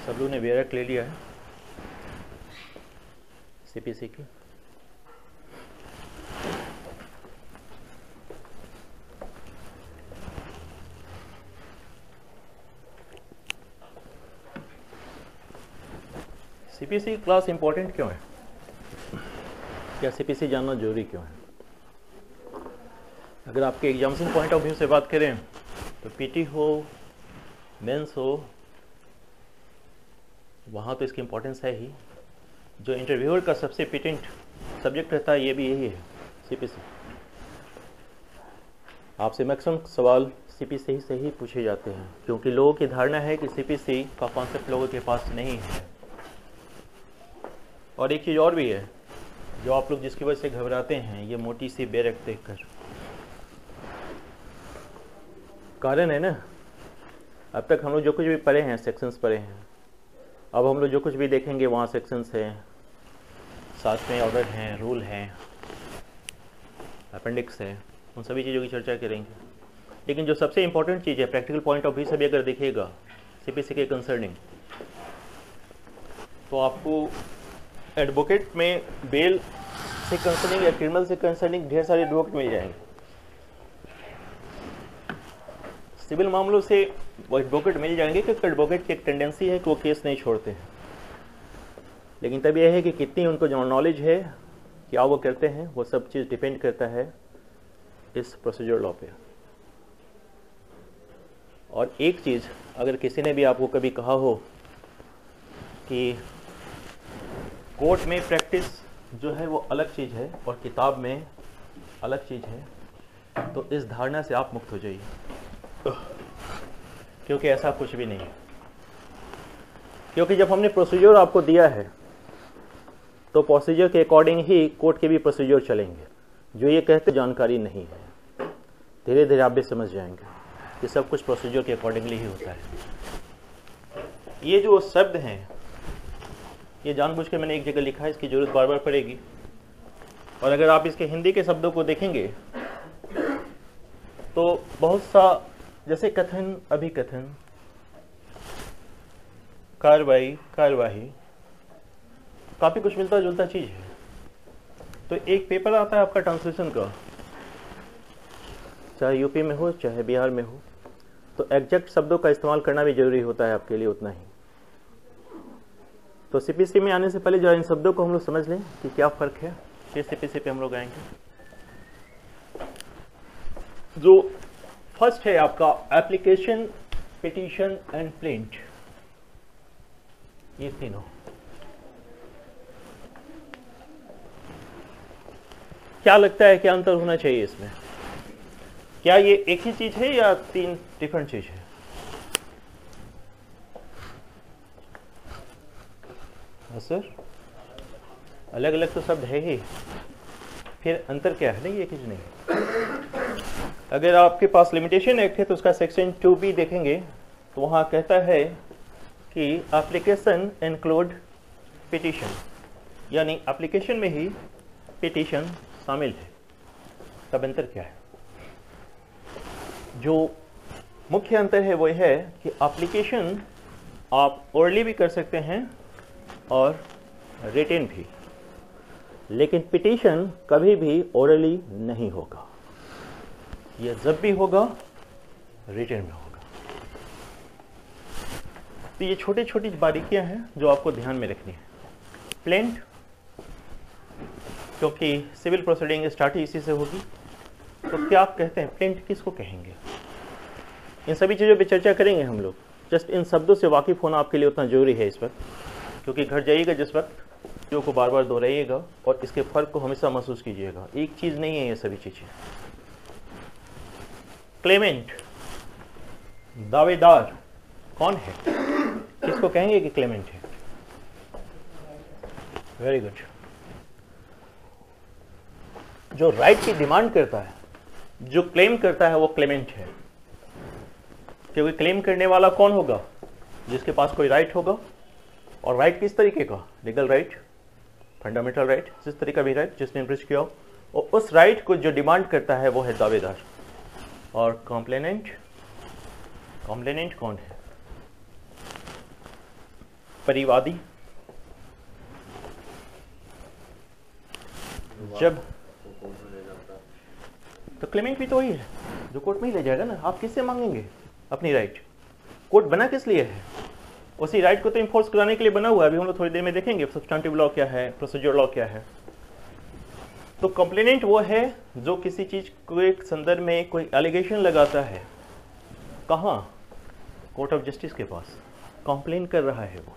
सब लोगों ने बेरक ले लिया है सीपीसी की। सीपीसी क्लास इंपॉर्टेंट क्यों है? क्या सीपीसी जानना जरूरी क्यों है? अगर आपके एग्जामिनेशन पॉइंट ऑफ व्यू से बात करें तो पीटी हो, मेंस हो, वहाँ तो इसकी इम्पोर्टेंस है ही। जो इंटरव्यूअर का सबसे पिटेंट सब्जेक्ट रहता है ये भी यही है, सीपीसी। आपसे मैक्सिमम सवाल सीपीसी से ही पूछे जाते हैं, क्योंकि लोगों की धारणा है कि सीपीसी का कॉन्सेप्ट लोगों के पास नहीं है। और एक चीज़ और भी है जो आप लोग जिसकी वजह से घबराते हैं, ये मोटी सी बेरक देखकर। कारण है ना, अब तक हम लोग जो कुछ भी पढ़े हैं सेक्शंस पढ़े हैं, अब हम लोग जो कुछ भी देखेंगे वहाँ सेक्शंस हैं, साथ में ऑर्डर हैं, रूल हैं, अपेंडिक्स है, उन सभी चीज़ों की चर्चा करेंगे। लेकिन जो सबसे इम्पोर्टेंट चीज़ है प्रैक्टिकल पॉइंट ऑफ व्यू से भी अगर देखिएगा सीपीसी के कंसर्निंग, तो आपको एडवोकेट में बेल से कंसर्निंग या क्रिमिनल से कंसर्निंग ढेर सारे एडवोकेट मिल जाएंगे। सिविल मामलों से वो एडवोकेट मिल जाएंगे क्योंकि एडवोकेट की एक टेंडेंसी है कि वो केस नहीं छोड़ते हैं। लेकिन तब यह है कि कितनी उनको जो नॉलेज है, क्या वो करते हैं, वो सब चीज़ डिपेंड करता है इस प्रोसीजर लॉ पे। और एक चीज़, अगर किसी ने भी आपको कभी कहा हो कि कोर्ट में प्रैक्टिस जो है वो अलग चीज़ है और किताब में अलग चीज़ है, तो इस धारणा से आप मुक्त हो जाइए, क्योंकि ऐसा कुछ भी नहीं है। क्योंकि जब हमने प्रोसीजर आपको दिया है तो प्रोसीजर के अकॉर्डिंग ही कोर्ट के भी प्रोसीजर चलेंगे। जो ये कहते जानकारी नहीं है, धीरे धीरे आप भी समझ जाएंगे कि सब कुछ प्रोसीजर के अकॉर्डिंगली ही होता है। ये जो शब्द हैं, ये जानबूझ के मैंने एक जगह लिखा है, इसकी जरूरत बार बार पड़ेगी। और अगर आप इसके हिंदी के शब्दों को देखेंगे तो बहुत सा, जैसे कथन, अभिकथन, कार्रवाई, कार्यवाही, काफ़ी कुछ मिलता जुलता चीज़ है। तो एक पेपर आता है आपका ट्रांसलेशन का, चाहे यूपी में हो चाहे बिहार में हो, तो एग्जैक्ट शब्दों का इस्तेमाल करना भी जरूरी होता है आपके लिए उतना ही। तो सीपीसी में आने से पहले जो इन शब्दों को हम लोग समझ लें कि क्या फ़र्क है, फिर सीपीसी पे हम लोग आएंगे। जो फर्स्ट है आपका एप्लीकेशन, पिटीशन एंड प्लेंट, ये तीनों। क्या लगता है क्या अंतर होना चाहिए इसमें? क्या ये एक ही चीज है या तीन डिफरेंट चीज है? सर अलग अलग तो शब्द है ही, फिर अंतर क्या है? नहीं, ये चीज नहीं। अगर आपके पास लिमिटेशन एक्ट है तो उसका सेक्शन 2B देखेंगे तो वहाँ कहता है कि एप्लीकेशन इंक्लूड पिटीशन, यानी एप्लीकेशन में ही पिटीशन शामिल है। तब अंतर क्या है? जो मुख्य अंतर है वो है कि एप्लीकेशन आप ओरली भी कर सकते हैं और रिटन भी, लेकिन पिटीशन कभी भी ओरली नहीं होगा, ये जब भी होगा रिटन में होगा। तो ये छोटी छोटी बारीकियां हैं जो आपको ध्यान में रखनी है। प्लेंट, क्योंकि सिविल प्रोसीडिंग स्टार्ट ही इसी से होगी, तो क्या आप कहते हैं प्लेंट किसको कहेंगे? इन सभी चीज़ों पे चर्चा करेंगे हम लोग। जस्ट इन शब्दों से वाकिफ होना आपके लिए उतना जरूरी है इस वक्त, क्योंकि घर जाइएगा जिस वक्त चीज़ों को बार बार दोहराइएगा और इसके फर्क को हमेशा महसूस कीजिएगा। एक चीज़ नहीं है ये सभी चीज़ें। क्लेमेंट, दावेदार कौन है? किसको कहेंगे कि क्लेमेंट है? Very good. जो राइट की डिमांड करता है, जो क्लेम करता है, वो क्लेमेंट है। क्योंकि क्लेम करने वाला कौन होगा? जिसके पास कोई राइट होगा। और राइट किस तरीके का? लीगल राइट, फंडामेंटल राइट, जिस तरीका भी राइट जिसने इन्फ्रिंज किया हो, और उस राइट को जो डिमांड करता है वो है दावेदार। और कॉम्प्लेनेंट, कॉम्प्लेनेंट कौन है? परिवादी, जब तो क्लेमेंट भी तो वही है जो कोर्ट में ही ले जाएगा ना। आप किससे मांगेंगे अपनी राइट? कोर्ट बना किस लिए है? उसी राइट को तो इन्फोर्स कराने के लिए बना हुआ है। अभी हम लोग थोड़ी देर में देखेंगे सब्सटेंटिव लॉ क्या है, प्रोसीजर लॉ क्या है। तो कंप्लेनेंट वो है जो किसी चीज को एक संदर्भ में कोई एलिगेशन लगाता है। कहाँ? कोर्ट ऑफ जस्टिस के पास कंप्लेन कर रहा है वो।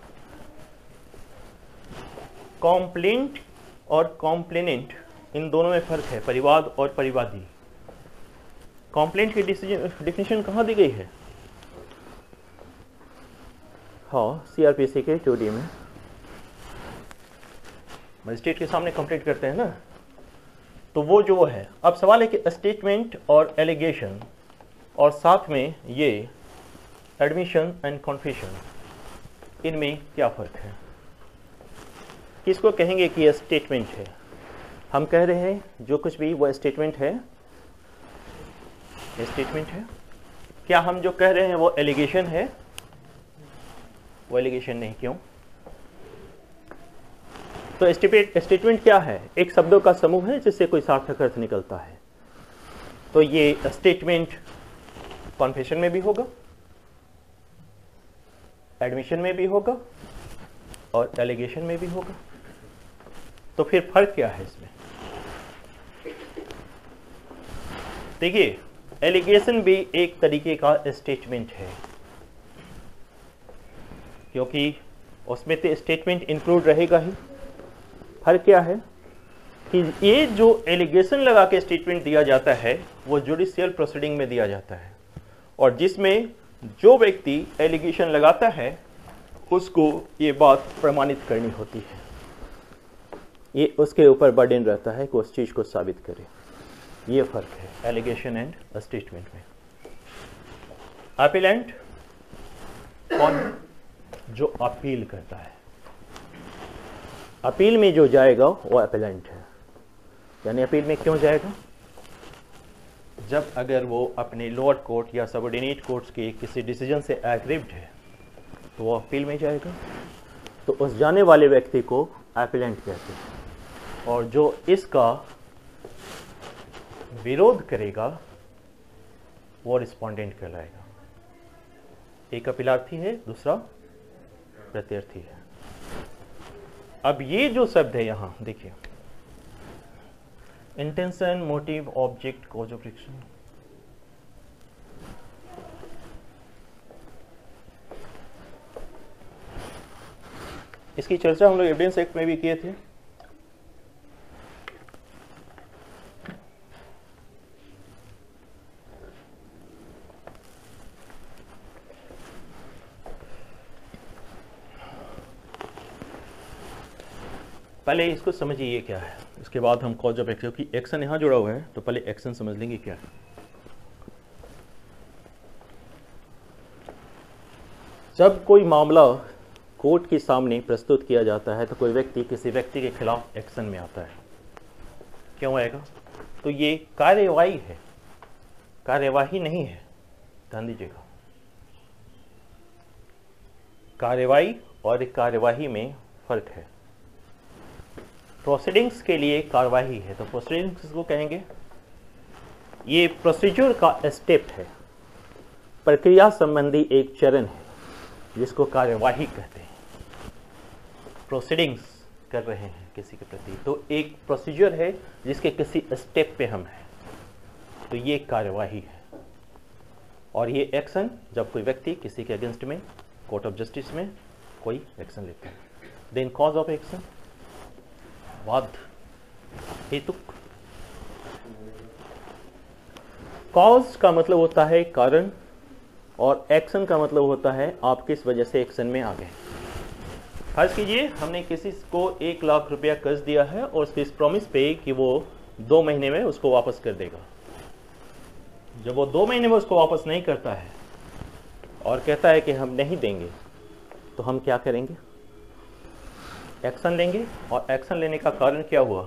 कंप्लेंट और कंप्लेनेंट इन दोनों में फर्क है, परिवाद और परिवादी। कंप्लेंट की डिफिनेशन कहाँ दी गई है? हाँ, सीआरपीसी के 2D में मजिस्ट्रेट के सामने कंप्लेंट करते हैं ना, तो वो जो है। अब सवाल है कि स्टेटमेंट और एलिगेशन और साथ में ये एडमिशन एंड कॉन्फेशन, इनमें क्या फर्क है? किसको कहेंगे कि यह स्टेटमेंट है? हम कह रहे हैं जो कुछ भी वो स्टेटमेंट है, स्टेटमेंट है। क्या हम जो कह रहे हैं वो एलिगेशन है? वो एलिगेशन नहीं। क्यों? तो स्टेटमेंट क्या है? एक शब्दों का समूह है जिससे कोई सार्थक अर्थ निकलता है। तो ये स्टेटमेंट कॉन्फेशन में भी होगा, एडमिशन में भी होगा और एलिगेशन में भी होगा। तो फिर फर्क क्या है इसमें? देखिए, एलिगेशन भी एक तरीके का स्टेटमेंट है, क्योंकि उसमें तो स्टेटमेंट इंक्लूड रहेगा ही। फर्क क्या है कि ये जो एलिगेशन लगा के स्टेटमेंट दिया जाता है वो जुडिशियल प्रोसीडिंग में दिया जाता है, और जिसमें जो व्यक्ति एलिगेशन लगाता है उसको ये बात प्रमाणित करनी होती है। ये उसके ऊपर बर्डन रहता है कि उस चीज को साबित करे। ये फर्क है एलिगेशन एंड स्टेटमेंट में। अपीलेंट कौन है? जो अपील करता है। अपील में जो जाएगा वो अपीलेंट है। यानी अपील में क्यों जाएगा? जब अगर वो अपने लोअर कोर्ट या सबऑर्डिनेट कोर्ट्स के किसी डिसीजन से एग्रीव्ड है तो वो अपील में जाएगा। तो उस जाने वाले व्यक्ति को अपीलेंट कहते हैं, और जो इसका विरोध करेगा वो रिस्पोंडेंट कहलाएगा। एक अपीलार्थी है, दूसरा प्रत्यर्थी है। अब ये जो शब्द है यहां देखिए, intention, motive, object, cause of action, इसकी चर्चा हम लोग एविडेंस एक्ट में भी किए थे। पहले इसको समझिए ये क्या है, उसके बाद हम कॉज ऑफ एक्शन, क्योंकि एक्शन यहां जुड़ा हुआ है तो पहले एक्शन समझ लेंगे क्या है। जब कोई मामला कोर्ट के सामने प्रस्तुत किया जाता है तो कोई व्यक्ति किसी व्यक्ति के खिलाफ एक्शन में आता है। क्यों आएगा? तो ये कार्यवाही है, कार्यवाही नहीं है। ध्यान दीजिएगा, कार्यवाही और कार्यवाही में फर्क है। प्रोसीडिंग्स के लिए कार्यवाही है तो प्रोसीडिंग्स को कहेंगे, ये प्रोसीजर का स्टेप है, प्रक्रिया संबंधी एक चरण है जिसको कार्यवाही कहते हैं। प्रोसीडिंग्स कर रहे हैं किसी के प्रति, तो एक प्रोसीजर है जिसके किसी स्टेप पे हम हैं, तो ये कार्यवाही है। और ये एक्शन जब कोई व्यक्ति किसी के अगेंस्ट में कोर्ट ऑफ जस्टिस में कोई एक्शन लेता है। देन कॉज ऑफ एक्शन, वाद, हेतुक। कॉज का मतलब होता है कारण, और एक्शन का मतलब होता है आप किस वजह से एक्शन में आ गए। फर्ज कीजिए हमने किसी को 1 लाख रुपया कर्ज दिया है और उसके इस प्रॉमिस पे कि वो 2 महीने में उसको वापस कर देगा। जब वो 2 महीने में उसको वापस नहीं करता है और कहता है कि हम नहीं देंगे, तो हम क्या करेंगे? एक्शन लेंगे। और एक्शन लेने का कारण क्या हुआ?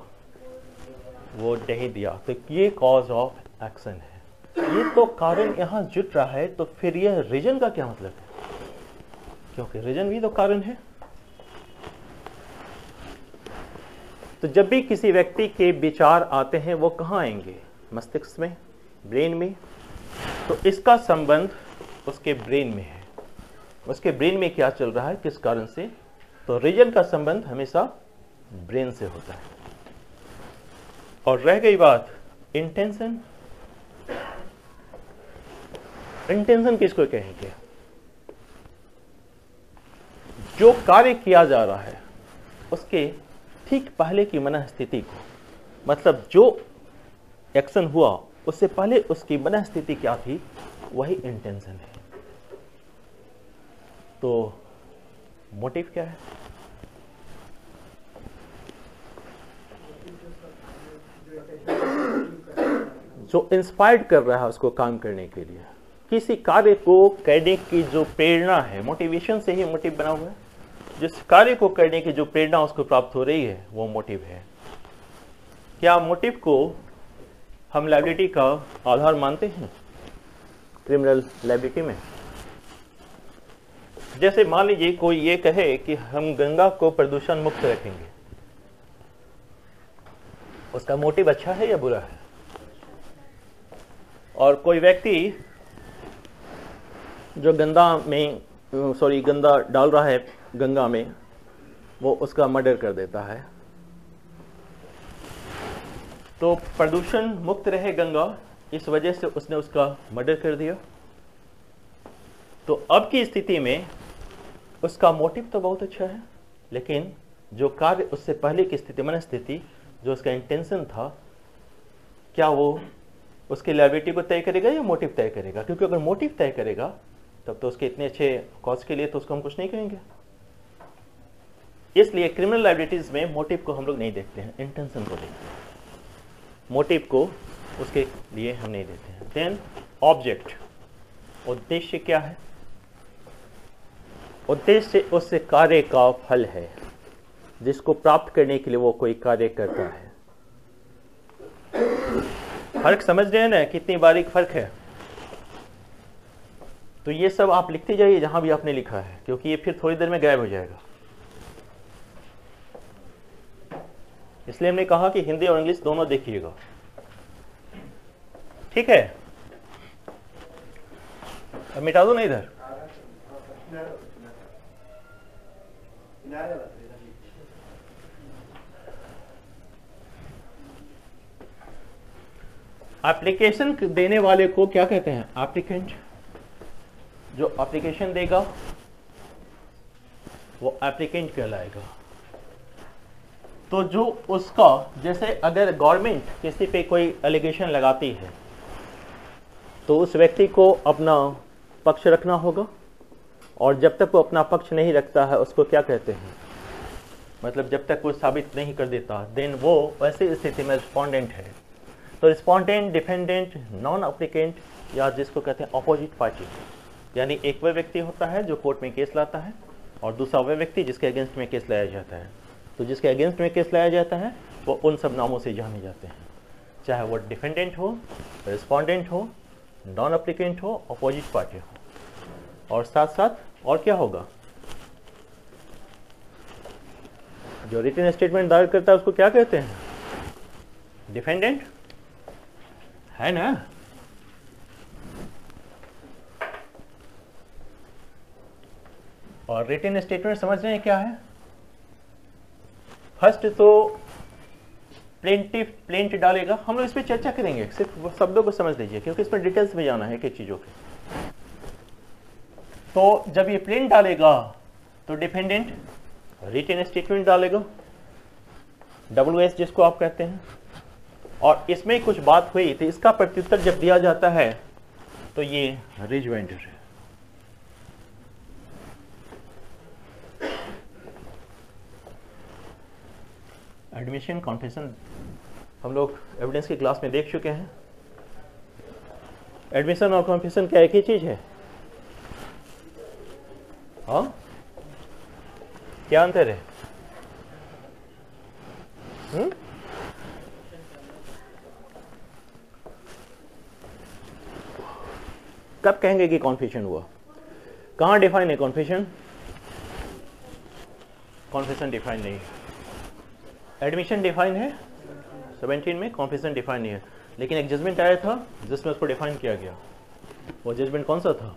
वो नहीं दिया, तो ये कॉज ऑफ एक्शन है। ये तो कारण यहां जुट रहा है, तो फिर यह रीजन का क्या मतलब है? क्योंकि रीजन भी तो कारण है। तो जब भी किसी व्यक्ति के विचार आते हैं वो कहाँ आएंगे? मस्तिष्क में, ब्रेन में। तो इसका संबंध उसके ब्रेन में है। उसके ब्रेन में क्या चल रहा है, किस कारण से? तो रीजन का संबंध हमेशा ब्रेन से होता है। और रह गई बात इंटेंशन। इंटेंशन किसको कहेंगे? जो कार्य किया जा रहा है उसके ठीक पहले की मनःस्थिति को, मतलब जो एक्शन हुआ उससे पहले उसकी मनःस्थिति क्या थी, वही इंटेंशन है। तो मोटिव क्या है? जो इंस्पायर्ड कर रहा है उसको काम करने के लिए, किसी कार्य को करने की जो प्रेरणा है, मोटिवेशन से ही मोटिव बना हुआ है। जिस कार्य को करने की जो प्रेरणा उसको प्राप्त हो रही है वो मोटिव है। क्या मोटिव को हम लायबिलिटी का आधार मानते हैं क्रिमिनल लायबिलिटी में? जैसे मान लीजिए कोई ये कहे कि हम गंगा को प्रदूषण मुक्त रखेंगे, उसका मोटिव अच्छा है या बुरा है? और कोई व्यक्ति जो गंदा डाल रहा है गंगा में, वो उसका मर्डर कर देता है, तो प्रदूषण मुक्त रहे गंगा, इस वजह से उसने उसका मर्डर कर दिया। तो अब की स्थिति में उसका मोटिव तो बहुत अच्छा है, लेकिन जो कार्य उससे पहले की स्थिति, मनस्थिति, जो उसका इंटेंशन था, क्या वो उसकी लायबिलिटी को तय करेगा या मोटिव तय करेगा? क्योंकि अगर मोटिव तय करेगा तब तो उसके इतने अच्छे कॉज के लिए तो उसको हम कुछ नहीं कहेंगे। इसलिए क्रिमिनल लायबिलिटीज में मोटिव को हम लोग नहीं देखते हैं, इंटेंशन को देखते हैं। मोटिव को उसके लिए हम नहीं देते हैं। देन ऑब्जेक्ट, उद्देश्य क्या है? उद्देश्य उस कार्य का फल है जिसको प्राप्त करने के लिए वो कोई कार्य करता है। फर्क समझ रहे हैं ना, कितनी बारीक फर्क है? तो ये सब आप लिखते जाइए जहां भी आपने लिखा है, क्योंकि ये फिर थोड़ी देर में गायब हो जाएगा। इसलिए हमने कहा कि हिंदी और इंग्लिश दोनों देखिएगा, ठीक है? अब मिटा दो ना इधर। एप्लीकेशन देने वाले को क्या कहते हैं? एप्लीकेंट। जो एप्लीकेशन देगा वो एप्लीकेंट कहलाएगा। तो जो उसका, जैसे अगर गवर्नमेंट किसी पे कोई एलिगेशन लगाती है तो उस व्यक्ति को अपना पक्ष रखना होगा, और जब तक वो अपना पक्ष नहीं रखता है उसको क्या कहते हैं? मतलब जब तक वो साबित नहीं कर देता, देन वो वैसी स्थिति में रिस्पोंडेंट है। तो रिस्पोंडेंट, डिफेंडेंट, नॉन एप्लीकेंट, या जिसको कहते हैं अपोजिट पार्टी, यानी एक वह व्यक्ति होता है जो कोर्ट में केस लाता है और दूसरा वह व्यक्ति जिसके अगेंस्ट में केस लाया जाता है। तो जिसके अगेंस्ट में केस लाया जाता है वो उन सब नामों से जाने जाते हैं, चाहे वो डिफेंडेंट हो, रिस्पोंडेंट हो, नॉन एप्लीकेंट हो, अपोजिट पार्टी हो। और साथ साथ और क्या होगा? जो रिटन स्टेटमेंट दायर करता है उसको क्या कहते हैं? डिफेंडेंट, है ना? और रिटन स्टेटमेंट समझ रहे हैं क्या है? फर्स्ट तो प्लेंट डालेगा, हम लोग इस पर चर्चा करेंगे, सिर्फ शब्दों को समझ लीजिए क्योंकि इसमें डिटेल्स में जाना है एक एक चीजों के। तो जब ये प्लेंट डालेगा तो डिफेंडेंट रिटन स्टेटमेंट डालेगा, WS जिसको आप कहते हैं, और इसमें कुछ बात हुई तो इसका प्रत्युत्तर जब दिया जाता है तो ये रिजॉइंडर है। एडमिशन, कॉन्फेशन हम लोग एविडेंस की क्लास में देख चुके हैं। एडमिशन और कॉन्फेशन क्या एक ही चीज है? हाँ, क्या अंतर है? कब कहेंगे कि कॉन्फेशन हुआ? कहां डिफाइन है कॉन्फेशन? कॉन्फेशन डिफाइन नहीं है। एडमिशन डिफाइन है 17 में, कॉन्फेशन डिफाइन नहीं है, लेकिन एक जजमेंट आया था जिसमें उसको डिफाइन किया गया। वो जजमेंट कौन सा था?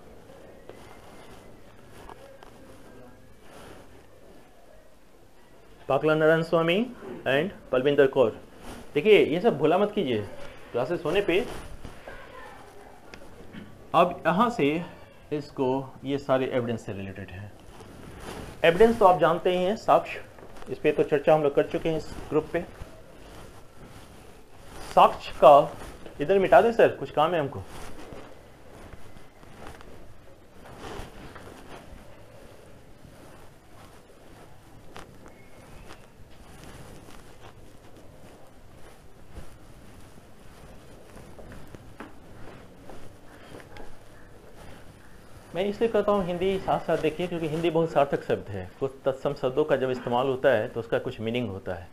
पाकला नारायण स्वामी एंड बलविंदर कौर। देखिए ये सब भूला मत कीजिए क्लासेस होने पे। अब यहां से इसको, ये सारे एविडेंस से रिलेटेड है। एविडेंस तो आप जानते ही हैं, साक्ष्य, इस पे तो चर्चा हम लोग कर चुके हैं इस ग्रुप पे। साक्ष्य का इधर मिटा दें सर, कुछ काम है हमको। मैं इसलिए कहता हूँ हिंदी साथ साथ देखिए, क्योंकि हिंदी बहुत सार्थक शब्द है। कुछ तत्सम शब्दों का जब इस्तेमाल होता है तो उसका कुछ मीनिंग होता है।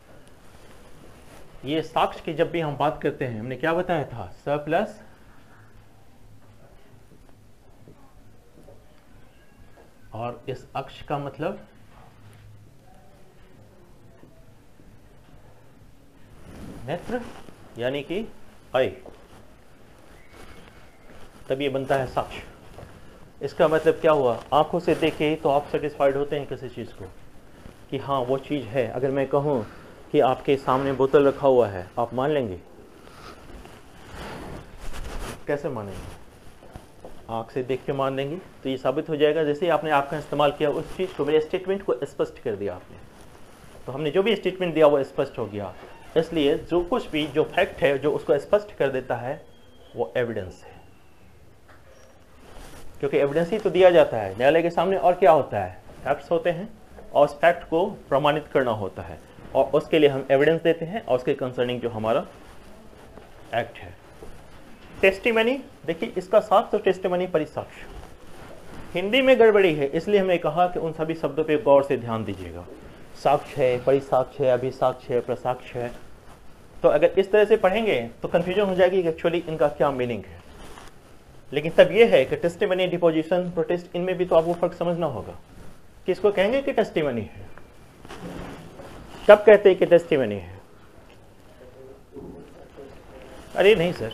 ये साक्ष्य की जब भी हम बात करते हैं, हमने क्या बताया था? स प्लस और इस अक्ष का मतलब नेत्र, यानी कि आई, तब ये बनता है साक्ष्य। इसका मतलब क्या हुआ? आंखों से देखे तो आप सेटिस्फाइड होते हैं किसी चीज को कि हाँ वो चीज है। अगर मैं कहूं कि आपके सामने बोतल रखा हुआ है, आप मान लेंगे? कैसे मानेंगे? आंख से देख के मान लेंगे। तो ये साबित हो जाएगा जैसे आपने आंख का इस्तेमाल किया, उस चीज को, मेरे स्टेटमेंट को स्पष्ट कर दिया आपने। तो हमने जो भी स्टेटमेंट दिया वो स्पष्ट हो गया। इसलिए जो कुछ भी जो फैक्ट है जो उसको स्पष्ट कर देता है वो एविडेंस है, क्योंकि एविडेंस ही तो दिया जाता है न्यायालय के सामने। और क्या होता है? फैक्ट्स होते हैं और उस फैक्ट को प्रमाणित करना होता है, और उसके लिए हम एविडेंस देते हैं और उसके कंसर्निंग जो हमारा एक्ट है। टेस्टिमनी, देखिए इसका साथ तो टेस्टिमनी परिसाक्ष्य। हिंदी में गड़बड़ी है, इसलिए हमने कहा कि उन सभी शब्दों पे गौर से ध्यान दीजिएगा। साक्ष्य है, परिसाक्ष्य है, अभिसाक्ष्य है, प्रसाक्ष्य है। तो अगर इस तरह से पढ़ेंगे तो कंफ्यूजन हो जाएगी कि एक्चुअली इनका क्या मीनिंग है। लेकिन तब यह है कि टेस्टिमनी, डिपोजिशन, प्रोटेस्ट, इनमें भी तो आपको फर्क समझना होगा। किसको कहेंगे कि टेस्टिमनी है? कब कहते हैं कि टेस्टिमनी है? अरे नहीं सर,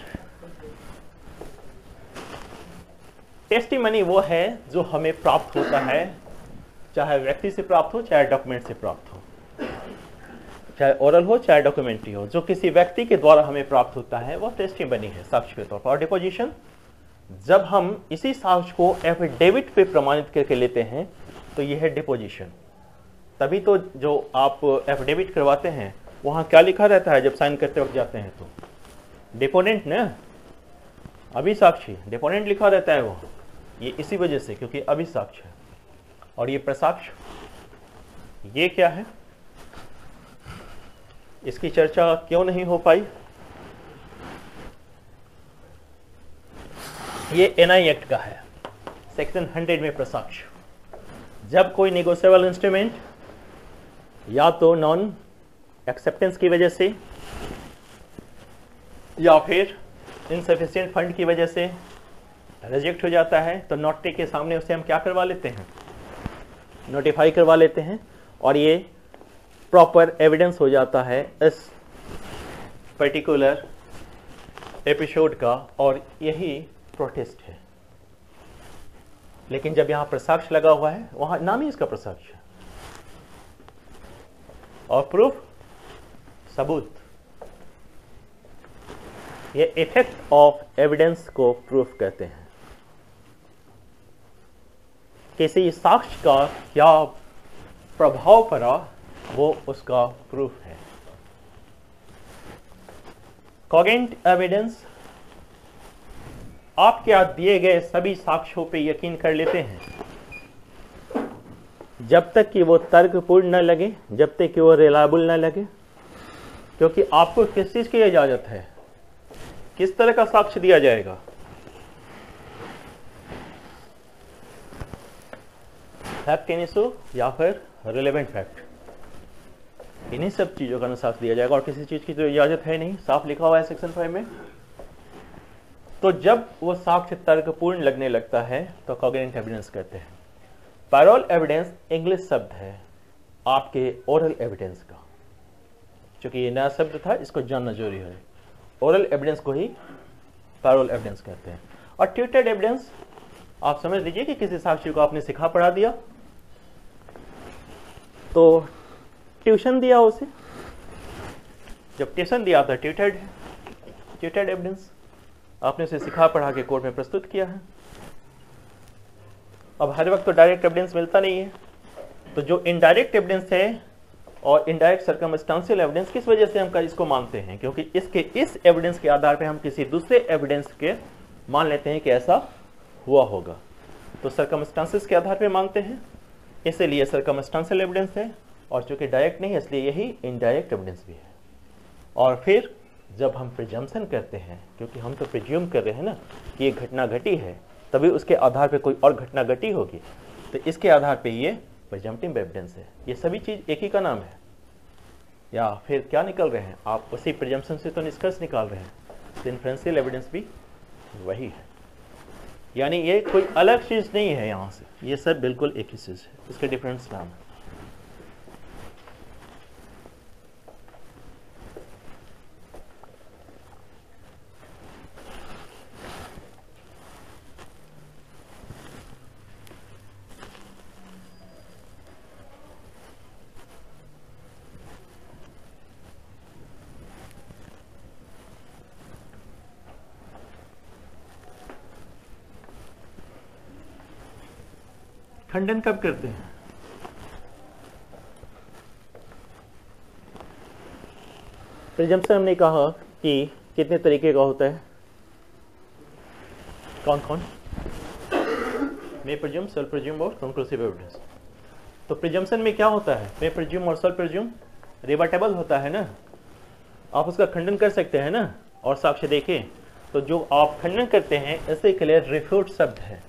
टेस्टिमनी वो है जो हमें प्राप्त होता है, चाहे व्यक्ति से प्राप्त हो चाहे डॉक्यूमेंट से प्राप्त हो, चाहे ओरल हो चाहे डॉक्यूमेंट्री हो। जो किसी व्यक्ति के द्वारा हमें प्राप्त होता है वो टेस्टिमनी है, साक्ष्य के तौर पर। और डिपोजिशन, जब हम इसी साक्ष्य को एफिडेविट पे प्रमाणित करके लेते हैं तो यह है डिपोजिशन। तभी तो जो आप एफिडेविट करवाते हैं वहां क्या लिखा रहता है जब साइन करते वक्त जाते हैं? तो डिपोनेंट ना, अभिसाक्षी, डिपोनेंट लिखा रहता है वो। ये इसी वजह से, क्योंकि अभिसाक्ष्य है। और ये प्रसाक्ष्य, ये क्या है? इसकी चर्चा क्यों नहीं हो पाई? ये एनआई एक्ट का है, सेक्शन 100 में प्रसाक्ष्य। जब कोई नेगोशिएबल इंस्ट्रूमेंट या तो नॉन एक्सेप्टेंस की वजह से या फिर इनसफिशिएंट फंड की वजह से रिजेक्ट हो जाता है, तो नोटरी के सामने उसे हम क्या करवा लेते हैं? नोटिफाई करवा लेते हैं, और ये प्रॉपर एविडेंस हो जाता है इस पर्टिकुलर एपिसोड का, और यही प्रोटेस्ट है। लेकिन जब यहां प्रसाक्ष्य लगा हुआ है, वहां नाम ही इसका प्रसाक्ष्य, और प्रूफ, सबूत। ये इफेक्ट ऑफ एविडेंस को प्रूफ कहते हैं। किसी साक्ष्य का क्या प्रभाव पड़ा वो उसका प्रूफ है। कॉगेंट एविडेंस, आप क्या दिए गए सभी साक्ष्यों पे यकीन कर लेते हैं जब तक कि वो तर्कपूर्ण न लगे, जब तक कि वो रिलायबल न लगे। क्योंकि आपको किस चीज की इजाजत है, किस तरह का साक्ष्य दिया जाएगा? फैक्ट इन इशू या फिर रिलेवेंट फैक्ट, इन्हीं सब चीजों का साक्ष्य दिया जाएगा। और किसी चीज की तो इजाजत है नहीं, साफ लिखा हुआ है सेक्शन 5 में। तो जब वो साक्ष्य तर्कपूर्ण लगने लगता है तो कॉग्निटिव एविडेंस कहते हैं। पैरोल एविडेंस इंग्लिश शब्द है आपके ओरल एविडेंस का। क्योंकि ये नया शब्द था, इसको जानना जरूरी है। ओरल एविडेंस को ही पैरोल एविडेंस कहते हैं। और ट्यूटेड एविडेंस आप समझ लीजिए कि किसी साक्षी को आपने सिखा पढ़ा दिया, तो ट्यूशन दिया उसे, जब ट्यूशन दिया तो ट्यूटेड है, ट्यूटेड एविडेंस आपने उसे सिखा पढ़ा के कोर्ट में प्रस्तुत किया है। अब हर वक्त तो डायरेक्ट एविडेंस मिलता नहीं है, तो जो इनडायरेक्ट एविडेंस है और इनडायरेक्ट सर्कमस्टेंशियल एविडेंस, किस वजह से हम इसको मानते हैं? क्योंकि इस एविडेंस के आधार पर हम किसी दूसरे एविडेंस के मान लेते हैं कि ऐसा हुआ होगा, तो सर्कमस्टेंसेस के आधार पर मानते हैं, इसीलिए सर्कमस्टेंशियल एविडेंस है। और चूंकि डायरेक्ट नहीं है इसलिए यही इनडायरेक्ट एविडेंस भी है। और फिर जब हम प्रिजम्पशन करते हैं, क्योंकि हम तो प्रिज्यूम कर रहे हैं ना कि ये घटना घटी है, तभी उसके आधार पे कोई और घटना घटी होगी, तो इसके आधार पे ये प्रिजम्पटिव एविडेंस है। ये सभी चीज एक ही का नाम है। या फिर क्या निकल रहे हैं आप? उसी प्रिजम्पशन से तो निष्कर्ष निकाल रहे हैं, तो इन्फ्रेंशियल एविडेंस भी वही है। यानी ये कोई अलग चीज नहीं है यहाँ से, ये सब बिल्कुल एक ही चीज है, इसके डिफरेंस नाम है। खंडन कब करते हैं? प्रिजम्पशन हमने कहा कि कितने तरीके का होता है, कौन कौन? मे प्रिज्यूम, सेल्फ प्रिज्यूम और कंक्लूसिव एविडेंस। तो प्रिजम्पशन में क्या होता है? मे प्रिज्यूम और सेल्फ प्रिज्यूम रिबटेबल होता है ना, आप उसका खंडन कर सकते हैं ना, और साक्ष्य देखें। तो जो आप खंडन करते हैं ऐसे के लिए रिफ्यूट शब्द है,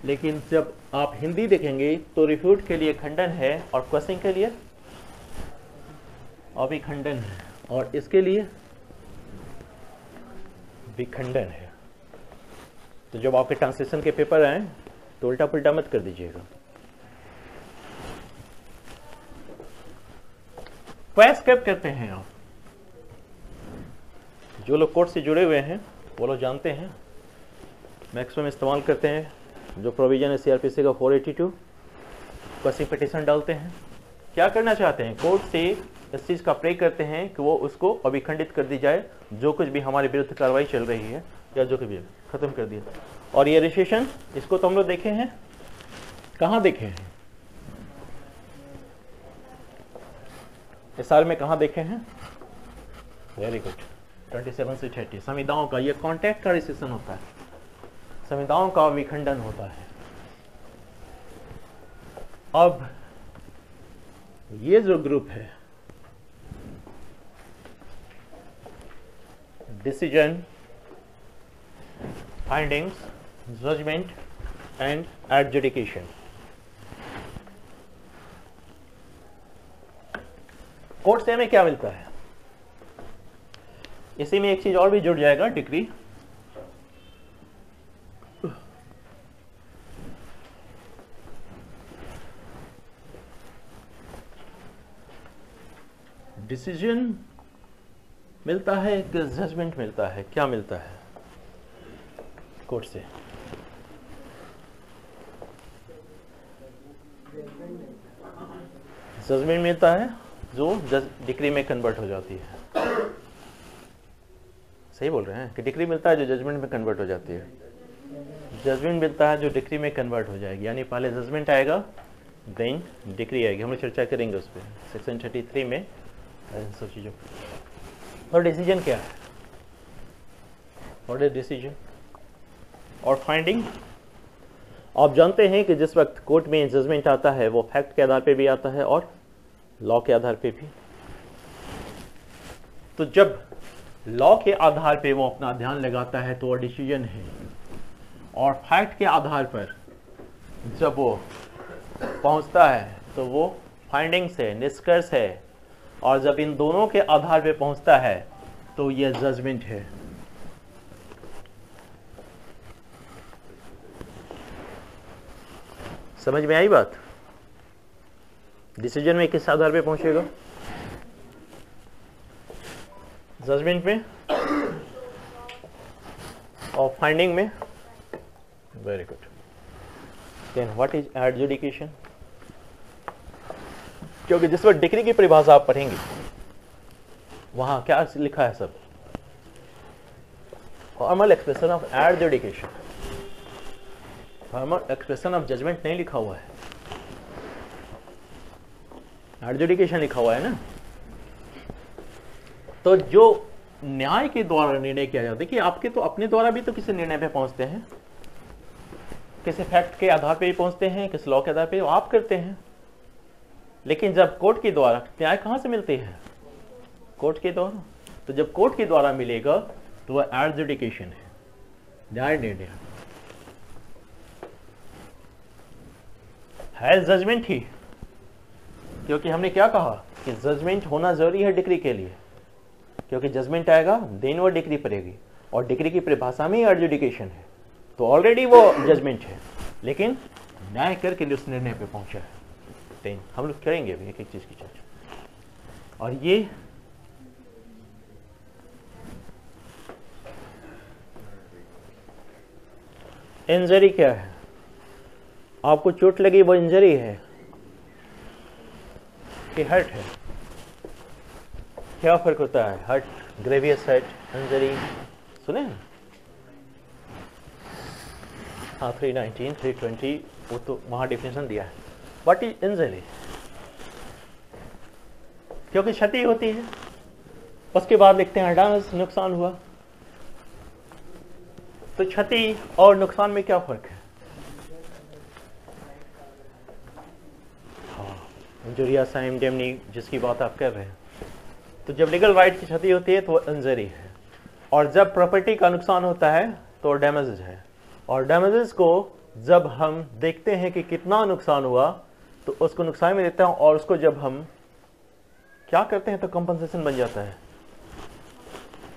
लेकिन जब आप हिंदी देखेंगे तो रिफ्यूट के लिए खंडन है और क्वेश्चन के लिए अभिखंडन है, और इसके लिए विखंडन है। तो जब आपके ट्रांसलेशन के पेपर आए तो उल्टा पुल्टा मत कर दीजिएगा। क्वेस कब करते हैं आप? जो लोग कोर्ट से जुड़े हुए हैं वो लोग जानते हैं, मैक्सिमम इस्तेमाल करते हैं जो प्रोविजन है सीआरपीसी का 482, क्वेश्चन पिटीशन डालते हैं। क्या करना चाहते हैं? कोर्ट से इस चीज़ का प्रे करते हैं कि वो उसको अभिखंडित कर दी जाए, जो कुछ भी हमारे विरुद्ध कार्रवाई चल रही है या जो कुछ भी खत्म कर दिया। और ये रिसेशन, इसको तो हम लोग देखे हैं, कहाँ देखे हैं? इस साल में कहाँ देखे हैं? वेरी गुड, 27 से 30 संविधाओं का ये कॉन्टैक्ट का रिसेशन होता है, संविधाओं का विखंडन होता है। अब ये जो ग्रुप है, decision, findings, judgment and adjudication, court से हमें क्या मिलता है? इसी में एक चीज और भी जुड़ जाएगा, डिक्री। डिसीजन मिलता है, एक जजमेंट मिलता है। क्या मिलता है कोर्ट से? जजमेंट मिलता है जो डिक्री में कन्वर्ट हो जाती है। सही बोल रहे हैं कि डिक्री मिलता है जो जजमेंट में कन्वर्ट हो जाती है। जजमेंट मिलता है जो डिक्री में कन्वर्ट हो जाएगी, यानी पहले जजमेंट आएगा देन डिक्री आएगी। हम लोग चर्चा करेंगे उस पर सेक्शन 33 में सब चीज़ों। और डिसीजन क्या है? What is decision? और फाइंडिंग, आप जानते हैं कि जिस वक्त कोर्ट में जजमेंट आता है वो फैक्ट के आधार पे भी आता है और लॉ के आधार पे भी। तो जब लॉ के आधार पे वो अपना ध्यान लगाता है तो वो डिसीजन है, और फैक्ट के आधार पर जब वो पहुंचता है तो वो फाइंडिंग्स है, निष्कर्ष है, और जब इन दोनों के आधार पे पहुंचता है तो ये जजमेंट है। समझ में आई बात? डिसीजन में किस आधार पे पहुंचेगा? जजमेंट में और फाइंडिंग में। Very good. Then what is adjudication? क्योंकि जिस वक्त डिक्री की परिभाषा आप पढ़ेंगे वहां क्या लिखा है सब? Formal expression of adjudication, formal expression of judgment नहीं लिखा हुआ है, एडजुडिकेशन लिखा हुआ है ना। तो जो न्याय के द्वारा निर्णय किया जाता है, देखिए आपके तो अपने द्वारा भी तो किसी निर्णय पे पहुंचते हैं, किसी फैक्ट के आधार पे भी पहुंचते हैं, किसी लॉ के आधार पे आप करते हैं, लेकिन जब कोर्ट के द्वारा न्याय कहां से मिलती है? कोर्ट के द्वारा। तो जब कोर्ट के द्वारा मिलेगा तो वह एडजुडिकेशन है, न्याय निर्णय है, जजमेंट ही। क्योंकि हमने क्या कहा कि जजमेंट होना जरूरी है डिग्री के लिए, क्योंकि जजमेंट आएगा देन वो डिग्री पड़ेगी, और डिग्री की परिभाषा में एडजुडिकेशन है, तो ऑलरेडी वो जजमेंट है, लेकिन न्याय करके उस निर्णय पे पहुंचा है। देन हम लोग करेंगे अभी एक एक चीज की चर्चा। और ये इंजरी क्या है? आपको चोट लगी वो इंजरी है कि हर्ट है? क्या फर्क होता है? हर्ट, ग्रेवियस हर्ट, इंजरी सुने? हाँ 319, 320 वो तो वहां डिफिनेशन दिया है। What is injury? क्योंकि क्षति होती है, उसके बाद लिखते हैं डैमेज, नुकसान हुआ। तो क्षति और नुकसान में क्या फर्क है? हाँ, इंजुरियस इंडेमनी जिसकी बात आप कर रहे हैं। तो जब लीगल राइट की क्षति होती है तो वो इंजरी है, और जब प्रॉपर्टी का नुकसान होता है तो डैमेजेस है। और डैमेजेस को जब हम देखते हैं कि कितना नुकसान हुआ तो उसको नुकसान में देते हैं, और उसको जब हम क्या करते हैं तो कंपनसेशन बन जाता है,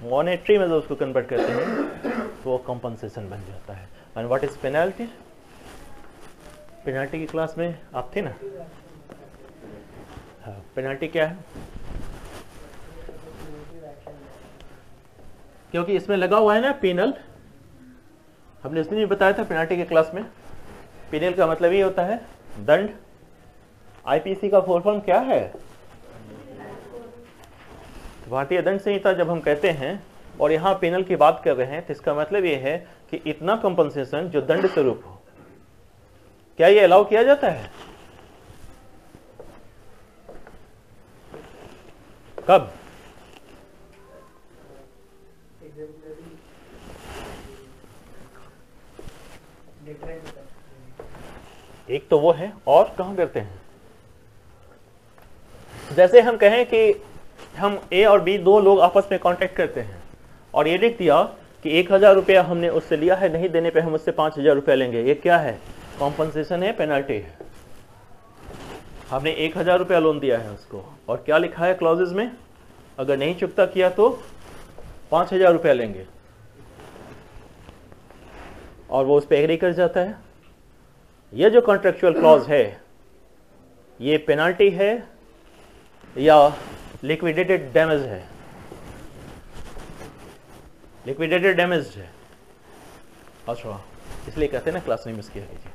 मॉनेटरी में जो उसको कन्वर्ट करते हैं तो वो कंपनसेशन बन जाता है। And what is penalty? Penalty की क्लास में आप थे ना? हाँ, पेनल्टी क्या है? क्योंकि इसमें लगा हुआ है ना पेनल, हमने इसलिए भी बताया था पेनल्टी के क्लास में। पेनल का मतलब ये होता है दंड। आईपीसी का फुल फॉर्म क्या है? भारतीय दंड संहिता जब हम कहते हैं और यहाँ पेनल की बात कर रहे हैं तो इसका मतलब ये है कि इतना कंपनसेशन जो दंड स्वरूप हो। क्या ये अलाउ किया जाता है? कब? एक तो वो है, और कहां करते हैं? जैसे हम कहें कि हम ए और बी दो लोग आपस में कांटेक्ट करते हैं और ये लिख दिया कि 1000 रुपया हमने उससे लिया है, नहीं देने पे हम उससे 5000 रुपया लेंगे। ये क्या है? कॉम्पनसेशन है, पेनल्टी है। हमने 1000 रुपया लोन दिया है उसको, और क्या लिखा है क्लॉजेज में? अगर नहीं चुकता किया तो 5000 रुपया लेंगे, और वो उस पर एग्री कर जाता है। ये जो कॉन्ट्रेक्चुअल क्लॉज है ये पेनल्टी है या लिक्विडेटेड डैमेज है? लिक्विडेटेड डैमेज है। अच्छा, इसलिए कहते हैं ना क्लास नहीं मिस किया कीजिए।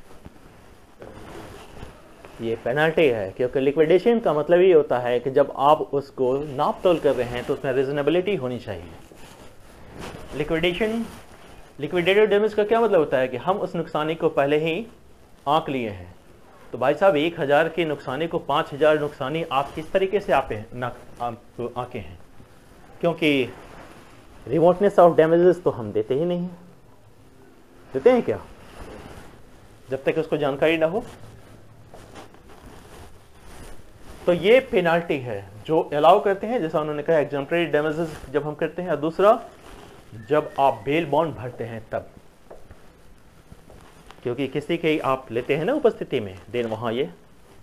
ये पेनल्टी है, क्योंकि लिक्विडेशन का मतलब ये होता है कि जब आप उसको नाप तोल कर रहे हैं तो उसमें रीजनेबिलिटी होनी चाहिए। लिक्विडेटेड डैमेज का क्या मतलब होता है कि हम उस नुकसानी को पहले ही आंक लिए हैं। तो भाई साहब 1000 के नुकसानी को 5000 नुकसानी आप किस तरीके से आंके हैं? क्योंकि रिमोटनेस ऑफ डैमेजेस तो हम देते ही नहीं। देते हैं क्या? जब तक उसको जानकारी ना हो। तो ये पेनल्टी है जो अलाउ करते हैं, जैसा उन्होंने कहा एग्जाम्पलरी डैमेजेस जब हम करते हैं। और दूसरा, जब आप बेल बॉन्ड भरते हैं तब, क्योंकि किसी के आप लेते हैं ना उपस्थिति में, देन वहां ये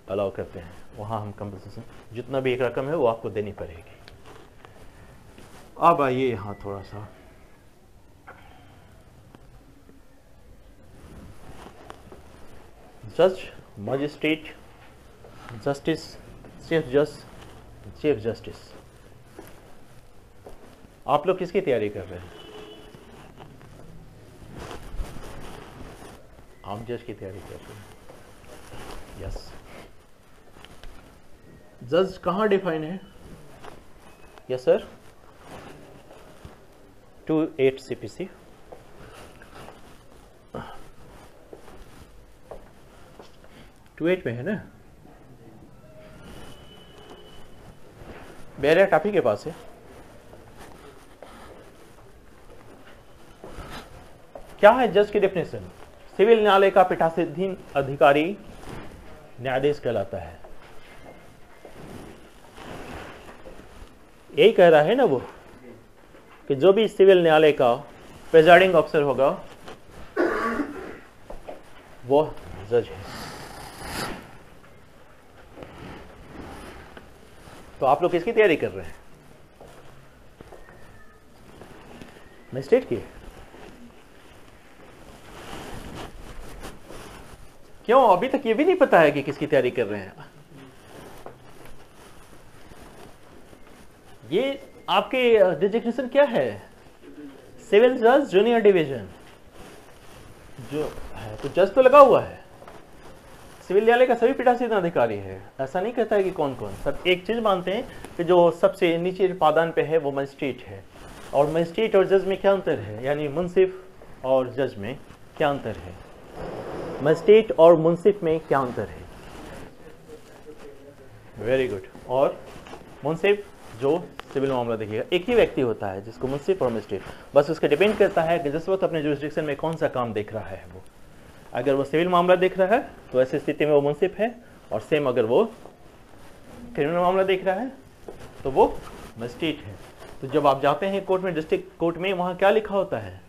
अलाउ करते हैं, वहां हम कंपनसेशन जितना भी एक रकम है वो आपको देनी पड़ेगी। अब आइए यहां थोड़ा सा जज, मजिस्ट्रेट, जस्टिस, चीफ जस्टिस। आप लोग किसकी तैयारी कर रहे हैं? आप जज की तैयारी कर रहे हैं। यस। जज कहाँ डिफाइन है? Yes sir, 28 CPC। टू 8 में है ना? बैरियर आप ही के पास है। क्या है जज की डेफिनेशन? सिविल न्यायालय का पीठासीन अधिकारी न्यायाधीश कहलाता है। यही कह रहा है ना वो, कि जो भी सिविल न्यायालय का प्रिजाइडिंग ऑफिसर होगा वो जज है। तो आप लोग किसकी तैयारी कर रहे हैं? मजिस्ट्रेट की? क्यों अभी तक ये भी नहीं पता है कि किसकी तैयारी कर रहे हैं? ये आपके डिजिग्नेशन क्या है? सिविल जज जूनियर डिवीजन जो है, तो जज तो लगा हुआ है। सिविल न्यायालय का सभी पीठासीन अधिकारी है, ऐसा नहीं कहता है कि कौन कौन। सब एक चीज मानते हैं कि जो सबसे नीचे पादान पे है वो मजिस्ट्रेट है। और मजिस्ट्रेट और जज में क्या अंतर है? यानी मुंसिफ और जज में क्या अंतर है? मजिस्ट्रेट और मुंसिफ में क्या अंतर है? Very good. और मुंसिफ जो सिविल मामला देखिएगा, एक ही व्यक्ति होता है जिसको मुंसिफ और मजिस्ट्रेट, बस उसका डिपेंड करता है कि जिस वक्त अपने जुरिस्डिक्शन में कौन सा काम देख रहा है वो। अगर वो सिविल मामला देख रहा है तो ऐसी स्थिति में वो मुंसिफ है, और सेम अगर वो क्रिमिनल मामला देख रहा है तो वो मजिस्ट्रेट है। तो जब आप जाते हैं कोर्ट में, डिस्ट्रिक्ट कोर्ट में, वहाँ क्या लिखा होता है?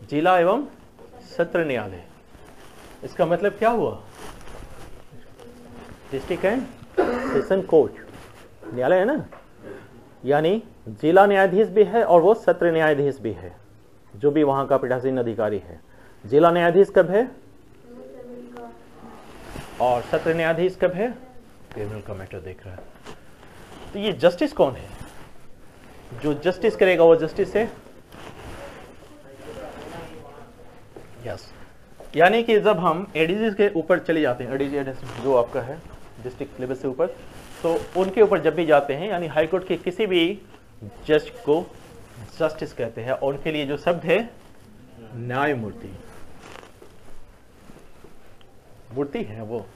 जिला एवं सत्र न्यायालय। इसका मतलब क्या हुआ? डिस्ट्रिक्ट एंड सेशन कोर्ट न्यायालय है ना, यानी जिला न्यायाधीश भी है और वो सत्र न्यायाधीश भी है, जो भी वहां का पीठासीन अधिकारी है। जिला न्यायाधीश कब है और सत्र न्यायाधीश कब है? क्रिमिनल का मैटर देख रहा है। तो ये जस्टिस कौन है? जो जस्टिस करेगा वो जस्टिस है। यस। यानी कि जब हम एडीजी के ऊपर चले जाते हैं, एडीजी जो आपका है डिस्ट्रिक्ट लेवल से ऊपर, तो उनके ऊपर जब भी जाते हैं, यानी हाईकोर्ट के किसी भी जज को जस्टिस कहते हैं, और उनके लिए जो शब्द है न्यायमूर्ति, मूर्ति है वो।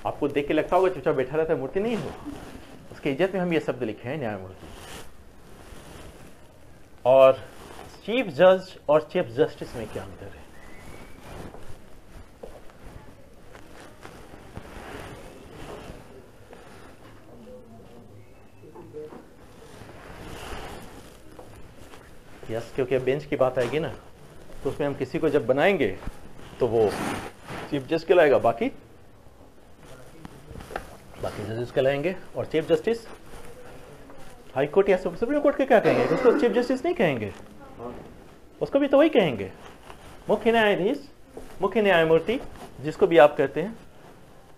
आपको देख के लगता होगा चुपचाप बैठा रहता है, मूर्ति नहीं हो, उसकी इज्जत में हम ये शब्द लिखे हैं न्यायमूर्ति। और चीफ जज और चीफ जस्टिस में क्या अंतर है? यस, क्योंकि बेंच की बात आएगी ना, तो उसमें हम किसी को जब बनाएंगे तो वो चीफ जज कहलाएगा, बाकी जजेस कहलाएंगे। और चीफ जस्टिस हाई कोर्ट या सुप्रीम कोर्ट के क्या कहेंगे? उसको चीफ जस्टिस नहीं कहेंगे, उसको भी तो वही कहेंगे, मुख्य न्यायाधीश, मुख्य न्यायमूर्ति, जिसको भी आप कहते हैं।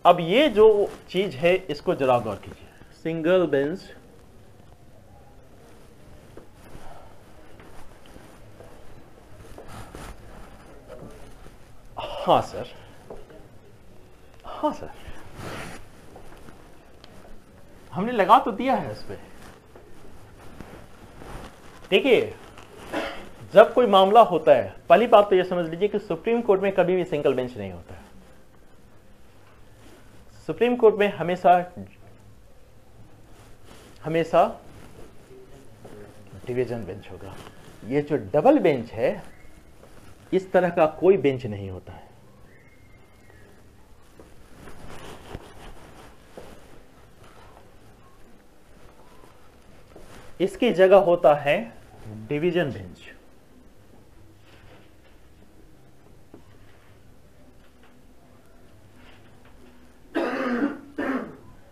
अब ये जो चीज है इसको जरा गौर कीजिए। सिंगल बेंच हाँ सर, हाँ सर, हमने लगा तो दिया है इस पे। देखिए, जब कोई मामला होता है, पहली बात तो यह समझ लीजिए कि सुप्रीम कोर्ट में कभी भी सिंगल बेंच नहीं होता है। सुप्रीम कोर्ट में हमेशा डिवीजन बेंच होगा। ये जो डबल बेंच है, इस तरह का कोई बेंच नहीं होता है। इसकी जगह होता है डिवीजन बेंच।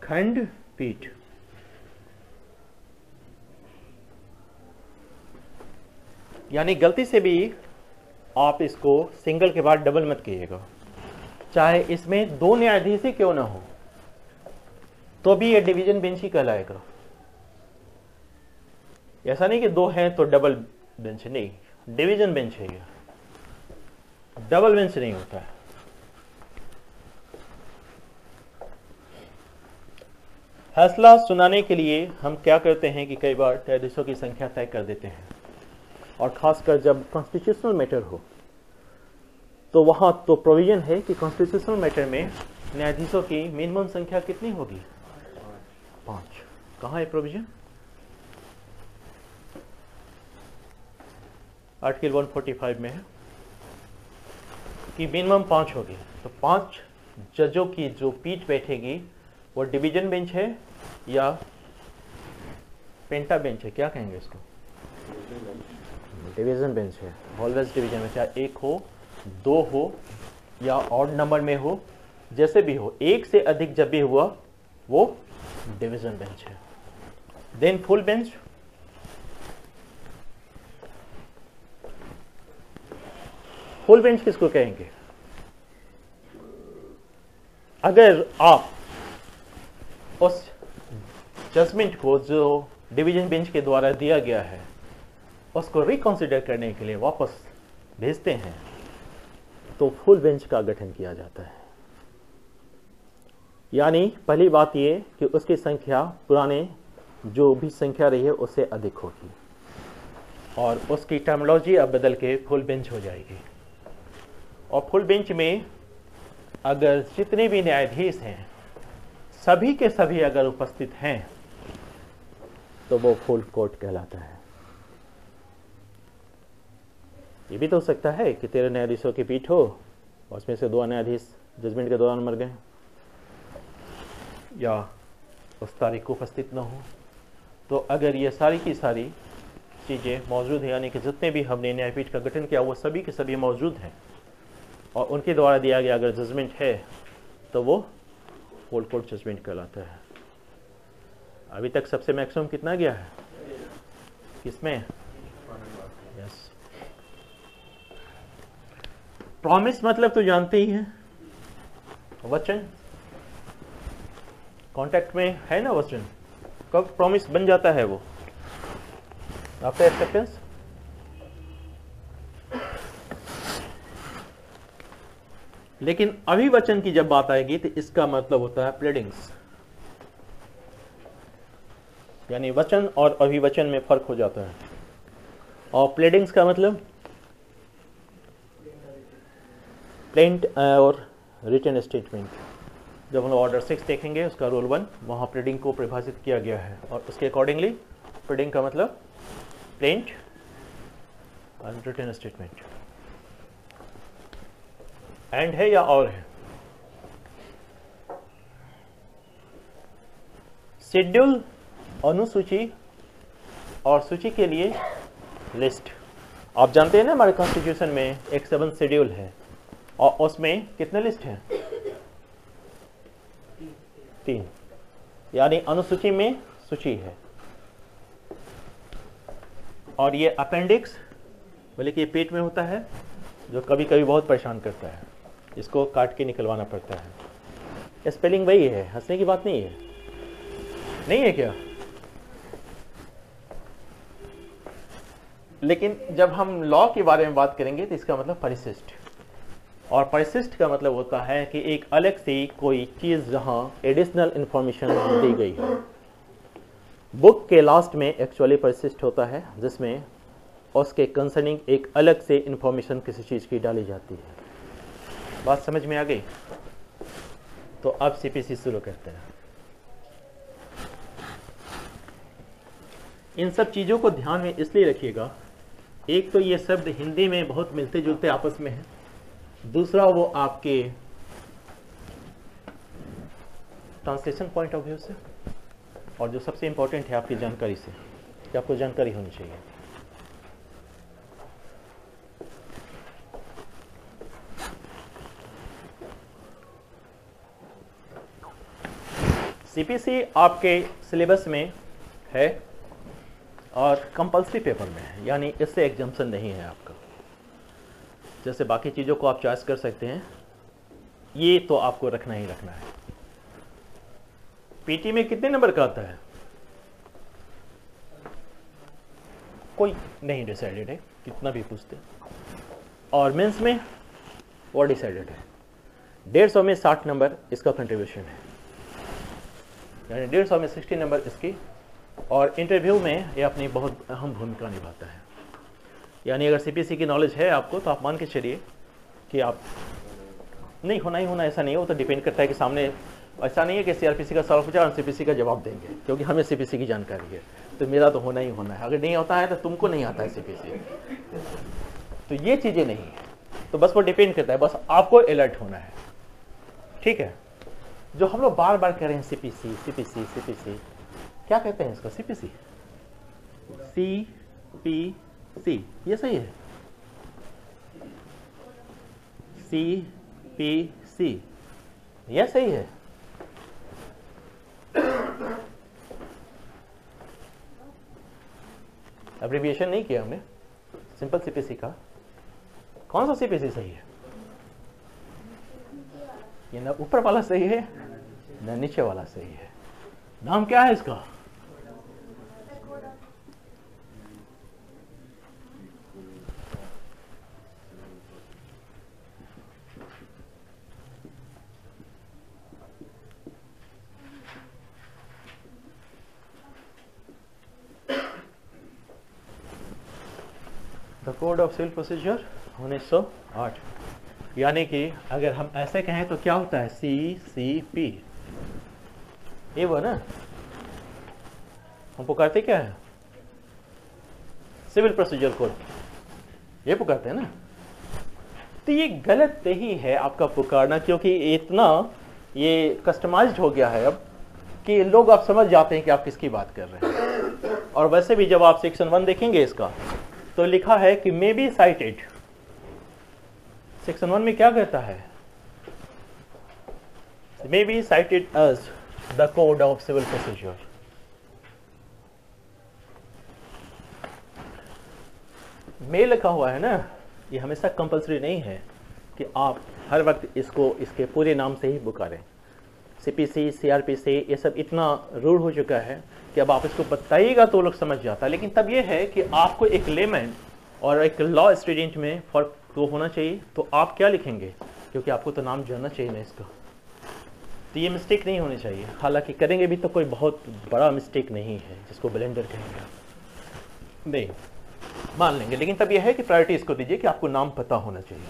खंडपीठ। यानी गलती से भी आप इसको सिंगल के बाद डबल मत कीजिएगा, चाहे इसमें दो न्यायाधीश ही क्यों ना हो, तो भी ये डिवीजन बेंच ही कहलाएगा। ऐसा नहीं कि दो हैं तो डबल बेंच, नहीं, डिवीजन बेंच है ये, डबल बेंच नहीं होता है। फैसला सुनाने के लिए हम क्या करते हैं कि कई बार न्यायाधीशों की संख्या तय कर देते हैं, और खासकर जब कॉन्स्टिट्यूशनल मैटर हो तो वहां तो प्रोविजन है कि कॉन्स्टिट्यूशनल मैटर में न्यायाधीशों की मिनिमम संख्या कितनी होगी? 5। कहां है प्रोविजन? आर्टिकल 145 में है कि मिनिमम 5 होगी। तो 5 जजों की जो पीठ बैठेगी वो डिवीजन बेंच है या पेंटा बेंच है, क्या कहेंगे इसको? डिवीजन बेंच है। ऑलवेज डिवीजन में, चाहे 1 हो, 2 हो या ऑड नंबर में हो, जैसे भी हो, 1 से अधिक जब भी हुआ वो डिवीजन बेंच है। Then full bench, full bench किसको कहेंगे? अगर आप उस जजमेंट को जो डिवीजन बेंच के द्वारा दिया गया है उसको रिकंसिडर करने के लिए वापस भेजते हैं तो फुल बेंच का गठन किया जाता है। यानी पहली बात ये कि उसकी संख्या पुराने जो भी संख्या रही है उससे अधिक होगी, और उसकी टर्मिनोलॉजी अब बदल के फुल बेंच हो जाएगी। और फुल बेंच में अगर जितने भी न्यायाधीश हैं सभी के सभी अगर उपस्थित हैं तो वो फुल कोर्ट कहलाता है। ये भी तो हो सकता है कि 13 न्यायाधीशों की पीठ हो और उसमें से 2 न्यायाधीश जजमेंट के दौरान मर गए या उस तारीख को उपस्थित न हो। तो अगर ये सारी की सारी चीज़ें मौजूद हैं, यानी कि जितने भी हमने न्यायपीठ का गठन किया वो सभी के सभी मौजूद हैं और उनके द्वारा दिया गया अगर जजमेंट है तो वो फुल कोर्ट जजमेंट कहलाता है। अभी तक सबसे मैक्सिमम कितना गया है? किसमें? यस। प्रॉमिस मतलब तो जानते ही हैं, वचन। कॉन्ट्रैक्ट में है ना वचन, कब प्रॉमिस बन जाता है वो? After acceptance. लेकिन अभिवचन की जब बात आएगी तो इसका मतलब होता है प्लेडिंग्स, यानी वचन और अभिवचन में फर्क हो जाता है। और प्लेडिंग्स का मतलब प्लेंट और रिटन स्टेटमेंट। जब हम ऑर्डर 6 देखेंगे उसका रूल 1, वहाँ प्लेडिंग को परिभाषित किया गया है और उसके अकॉर्डिंगली प्लेडिंग का मतलब प्लेंट और रिटन स्टेटमेंट। एंड है या और है? शेड्यूल, अनुसूची और सूची के लिए लिस्ट। आप जानते हैं ना हमारे कॉन्स्टिट्यूशन में एक 7 शेड्यूल है और उसमें कितने लिस्ट हैं? 3। यानी अनुसूची में सूची है और ये अपेंडिक्स बोले कि पेट में होता है जो कभी कभी बहुत परेशान करता है, इसको काट के निकलवाना पड़ता है। स्पेलिंग वही है, हंसने की बात नहीं है, नहीं है क्या? लेकिन जब हम लॉ के बारे में बात करेंगे तो इसका मतलब परिशिष्ट, और परिशिष्ट का मतलब होता है कि एक अलग से कोई चीज जहां एडिशनल इंफॉर्मेशन दी गई है। बुक के लास्ट में एक्चुअली परिशिष्ट होता है जिसमें उसके कंसर्निंग एक अलग से इंफॉर्मेशन किसी चीज की डाली जाती है। बात समझ में आ गई? तो अब सीपीसी शुरू करते हैं। इन सब चीजों को ध्यान में इसलिए रखिएगा, एक तो ये शब्द हिंदी में बहुत मिलते जुलते आपस में हैं, दूसरा वो आपके ट्रांसलेशन पॉइंट ऑफ व्यू से, और जो सबसे इंपॉर्टेंट है आपकी जानकारी से, कि आपको जानकारी होनी चाहिए। सीपीसी आपके सिलेबस में है और कंपल्सरी पेपर में है, यानी इससे एग्जाम्पशन नहीं है आपका। जैसे बाकी चीज़ों को आप चॉइस कर सकते हैं, ये तो आपको रखना ही रखना है। पीटी में कितने नंबर का आता है? कोई नहीं डिसाइडेड है, कितना भी पूछते। और मेंस में वो डिसाइडेड है। 150 में 60 नंबर इसका कंट्रीब्यूशन है, यानी 150 में 60 नंबर इसकी। और इंटरव्यू में ये अपनी बहुत अहम भूमिका निभाता है। यानी अगर सीपीसी की नॉलेज है आपको, तो आप मान के चलिए कि आप नहीं होना ही होना ऐसा नहीं है, वो तो डिपेंड करता है कि सामने, ऐसा नहीं है कि सीआरपीसी का सवाल पूछा और सीपीसी का जवाब देंगे, क्योंकि हमें सीपीसी की जानकारी है, तो मेरा तो होना ही होना है। अगर नहीं होता है तो तुमको नहीं आता है सीपीसी, तो ये चीज़ें नहीं है। तो बस वो डिपेंड करता है, बस आपको अलर्ट होना है, ठीक है। जो हम लोग बार बार कह रहे हैं सीपीसी सीपीसी सीपीसी, क्या कहते हैं इसका? सीपीसी, सीपीसी, ये सही है? सीपीसी, ये सही है? एब्रिविएशन नहीं किया हमने, सिंपल सीपीसी का। कौन सा सीपीसी सही है? ये ना ऊपर वाला सही है ना नीचे वाला सही है। नाम क्या है इसका? The code of civil procedure 1908। यानी कि अगर हम ऐसे कहें तो क्या होता है? CCP, ये वो ना हम पुकारते क्या है? सिविल प्रोसीजर कोड, ये पुकारते हैं ना। तो ये गलत ही है आपका पुकारना, क्योंकि इतना ये कस्टमाइज्ड हो गया है अब कि लोग आप समझ जाते हैं कि आप किसकी बात कर रहे हैं। और वैसे भी जब आप सेक्शन 1 देखेंगे इसका, तो लिखा है कि मे बी साइटेड। सेक्शन 1 में क्या कहता है? May be cited as the code of civil procedure. मे लिखा हुआ है ना, ये हमेशा कंपलसरी नहीं है कि आप हर वक्त इसको इसके पूरे नाम से ही पुकारें। सीपीसी, सीआरपीसी, ये सब इतना रूढ़ हो चुका है कि अब आप इसको बताइएगा तो लोग समझ जाता है। लेकिन तब ये है कि आपको एक लेमैन और एक लॉ स्टूडेंट में फर्क तो होना चाहिए। तो आप क्या लिखेंगे? क्योंकि आपको तो नाम जानना चाहिए ना इसका, तो ये मिस्टेक नहीं होनी चाहिए। हालांकि करेंगे भी तो कोई बहुत बड़ा मिस्टेक नहीं है जिसको ब्लेंडर कहेंगे, नहीं मान लेंगे। लेकिन तब यह है कि प्रायोरिटी इसको दीजिए कि आपको नाम पता होना चाहिए।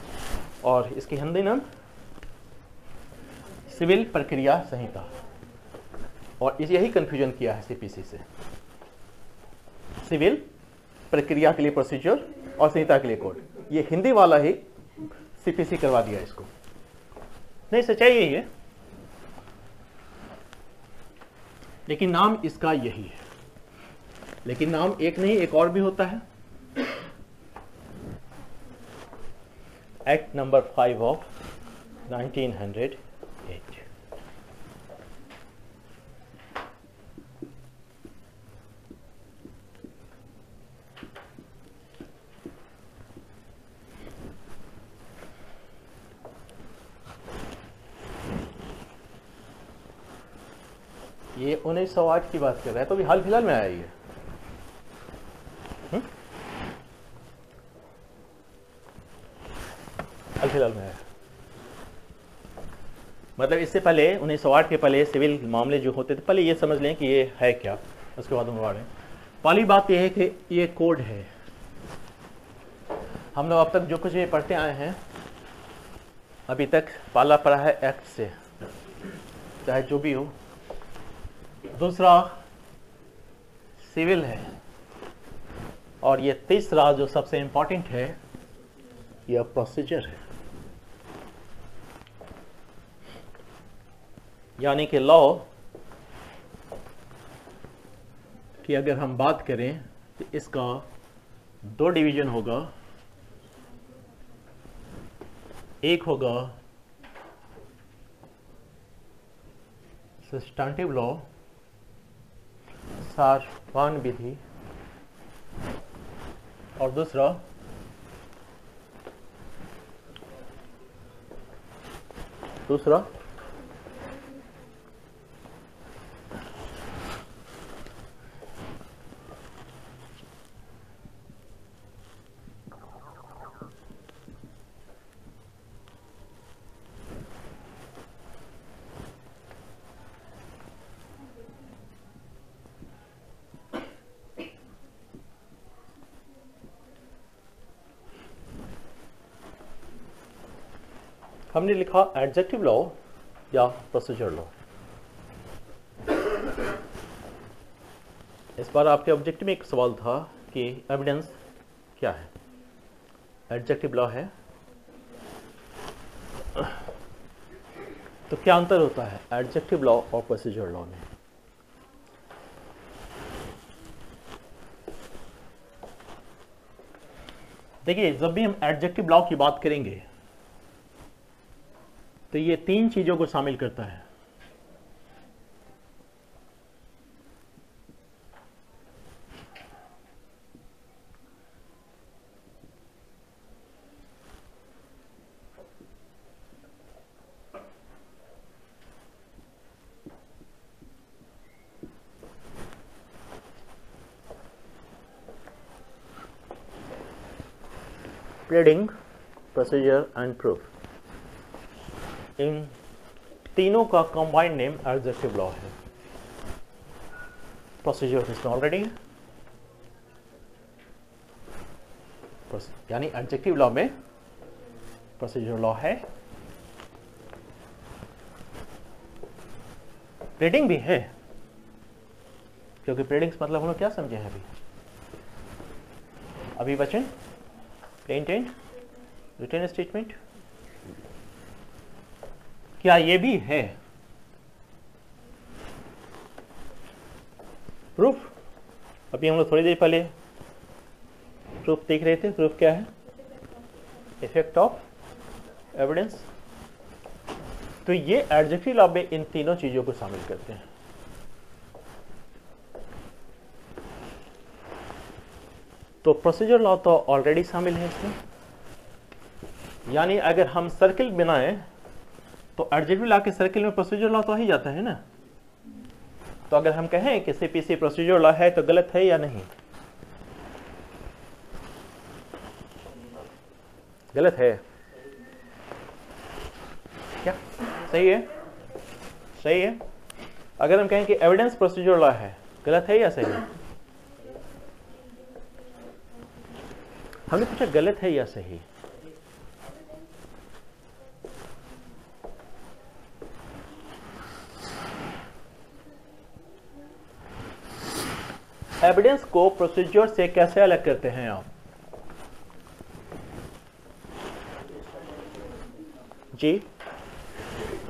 और इसकी हिंदी नाम सिविल प्रक्रिया संहिता, और यही कंफ्यूजन किया है सीपीसी से। सिविल प्रक्रिया के लिए प्रोसीजर और संहिता के लिए कोड, ये हिंदी वाला ही सीपीसी करवा दिया इसको। नहीं, सच्चाई यही है, लेकिन नाम इसका यही है। लेकिन नाम एक नहीं, एक और भी होता है। Act number 5 of 1908। ये 1908 की बात कर रहा है, तो भी हाल फिलहाल में आया ये। हाल फिलहाल में आया, मतलब इससे पहले 1908 के पहले सिविल मामले जो होते थे, पहले ये समझ लें कि ये है क्या, उसके बाद हम बढ़ें। पहली बात ये है कि ये कोड है। हम लोग अब तक जो कुछ ये पढ़ते आए हैं, अभी तक पाला पड़ा है एक्ट से, चाहे जो भी हो। दूसरा सिविल है, और ये तीसरा जो सबसे इंपॉर्टेंट है, यह प्रोसीजर है। यानी कि लॉ की अगर हम बात करें तो इसका 2 डिवीजन होगा। एक होगा सब्स्टेंटिव लॉ, सारवान विधि, और दूसरा हमने लिखा एडजेक्टिव लॉ या प्रोसीजर लॉ। इस बार आपके ऑब्जेक्टिव में एक सवाल था कि एविडेंस क्या है, एडजेक्टिव लॉ है, तो क्या अंतर होता है एडजेक्टिव लॉ और प्रोसीजर लॉ में? देखिए, जब भी हम एडजेक्टिव लॉ की बात करेंगे तो ये 3 चीजों को शामिल करता है। प्लेडिंग, प्रोसीजर एंड प्रूफ, इन तीनों का कंबाइंड नेम एडजेक्टिव लॉ है। प्रोसीजर इसमें ऑलरेडी है, यानी एडजेक्टिव लॉ में प्रोसीजर लॉ है, प्लेडिंग भी है, क्योंकि प्लेडिंग मतलब हम लोग क्या समझे हैं अभी वचन, प्लेन टेंस, रिटन स्टेटमेंट, क्या ये भी है प्रूफ? अभी हम लोग थोड़ी देर पहले प्रूफ देख रहे थे। प्रूफ क्या है? Effect of evidence. तो ये एडजेक्टिव लॉ में इन तीनों चीजों को शामिल करते हैं। तो प्रोसीजर लॉ तो ऑलरेडी शामिल है इसमें, यानी अगर हम सर्किल बनाएं तो एडजेक्टिव लॉ के सर्किल में प्रोसीजर लॉ तो आ ही जाता है ना। तो अगर हम कहें कि सीपीसी प्रोसीजर लॉ है तो गलत है या नहीं? गलत है क्या? सही है, सही है। अगर हम कहें कि एविडेंस प्रोसीजर लॉ है, गलत है या सही है? हमने पूछा गलत है या सही। एविडेंस को प्रोसीजर से कैसे अलग करते हैं आप? जी,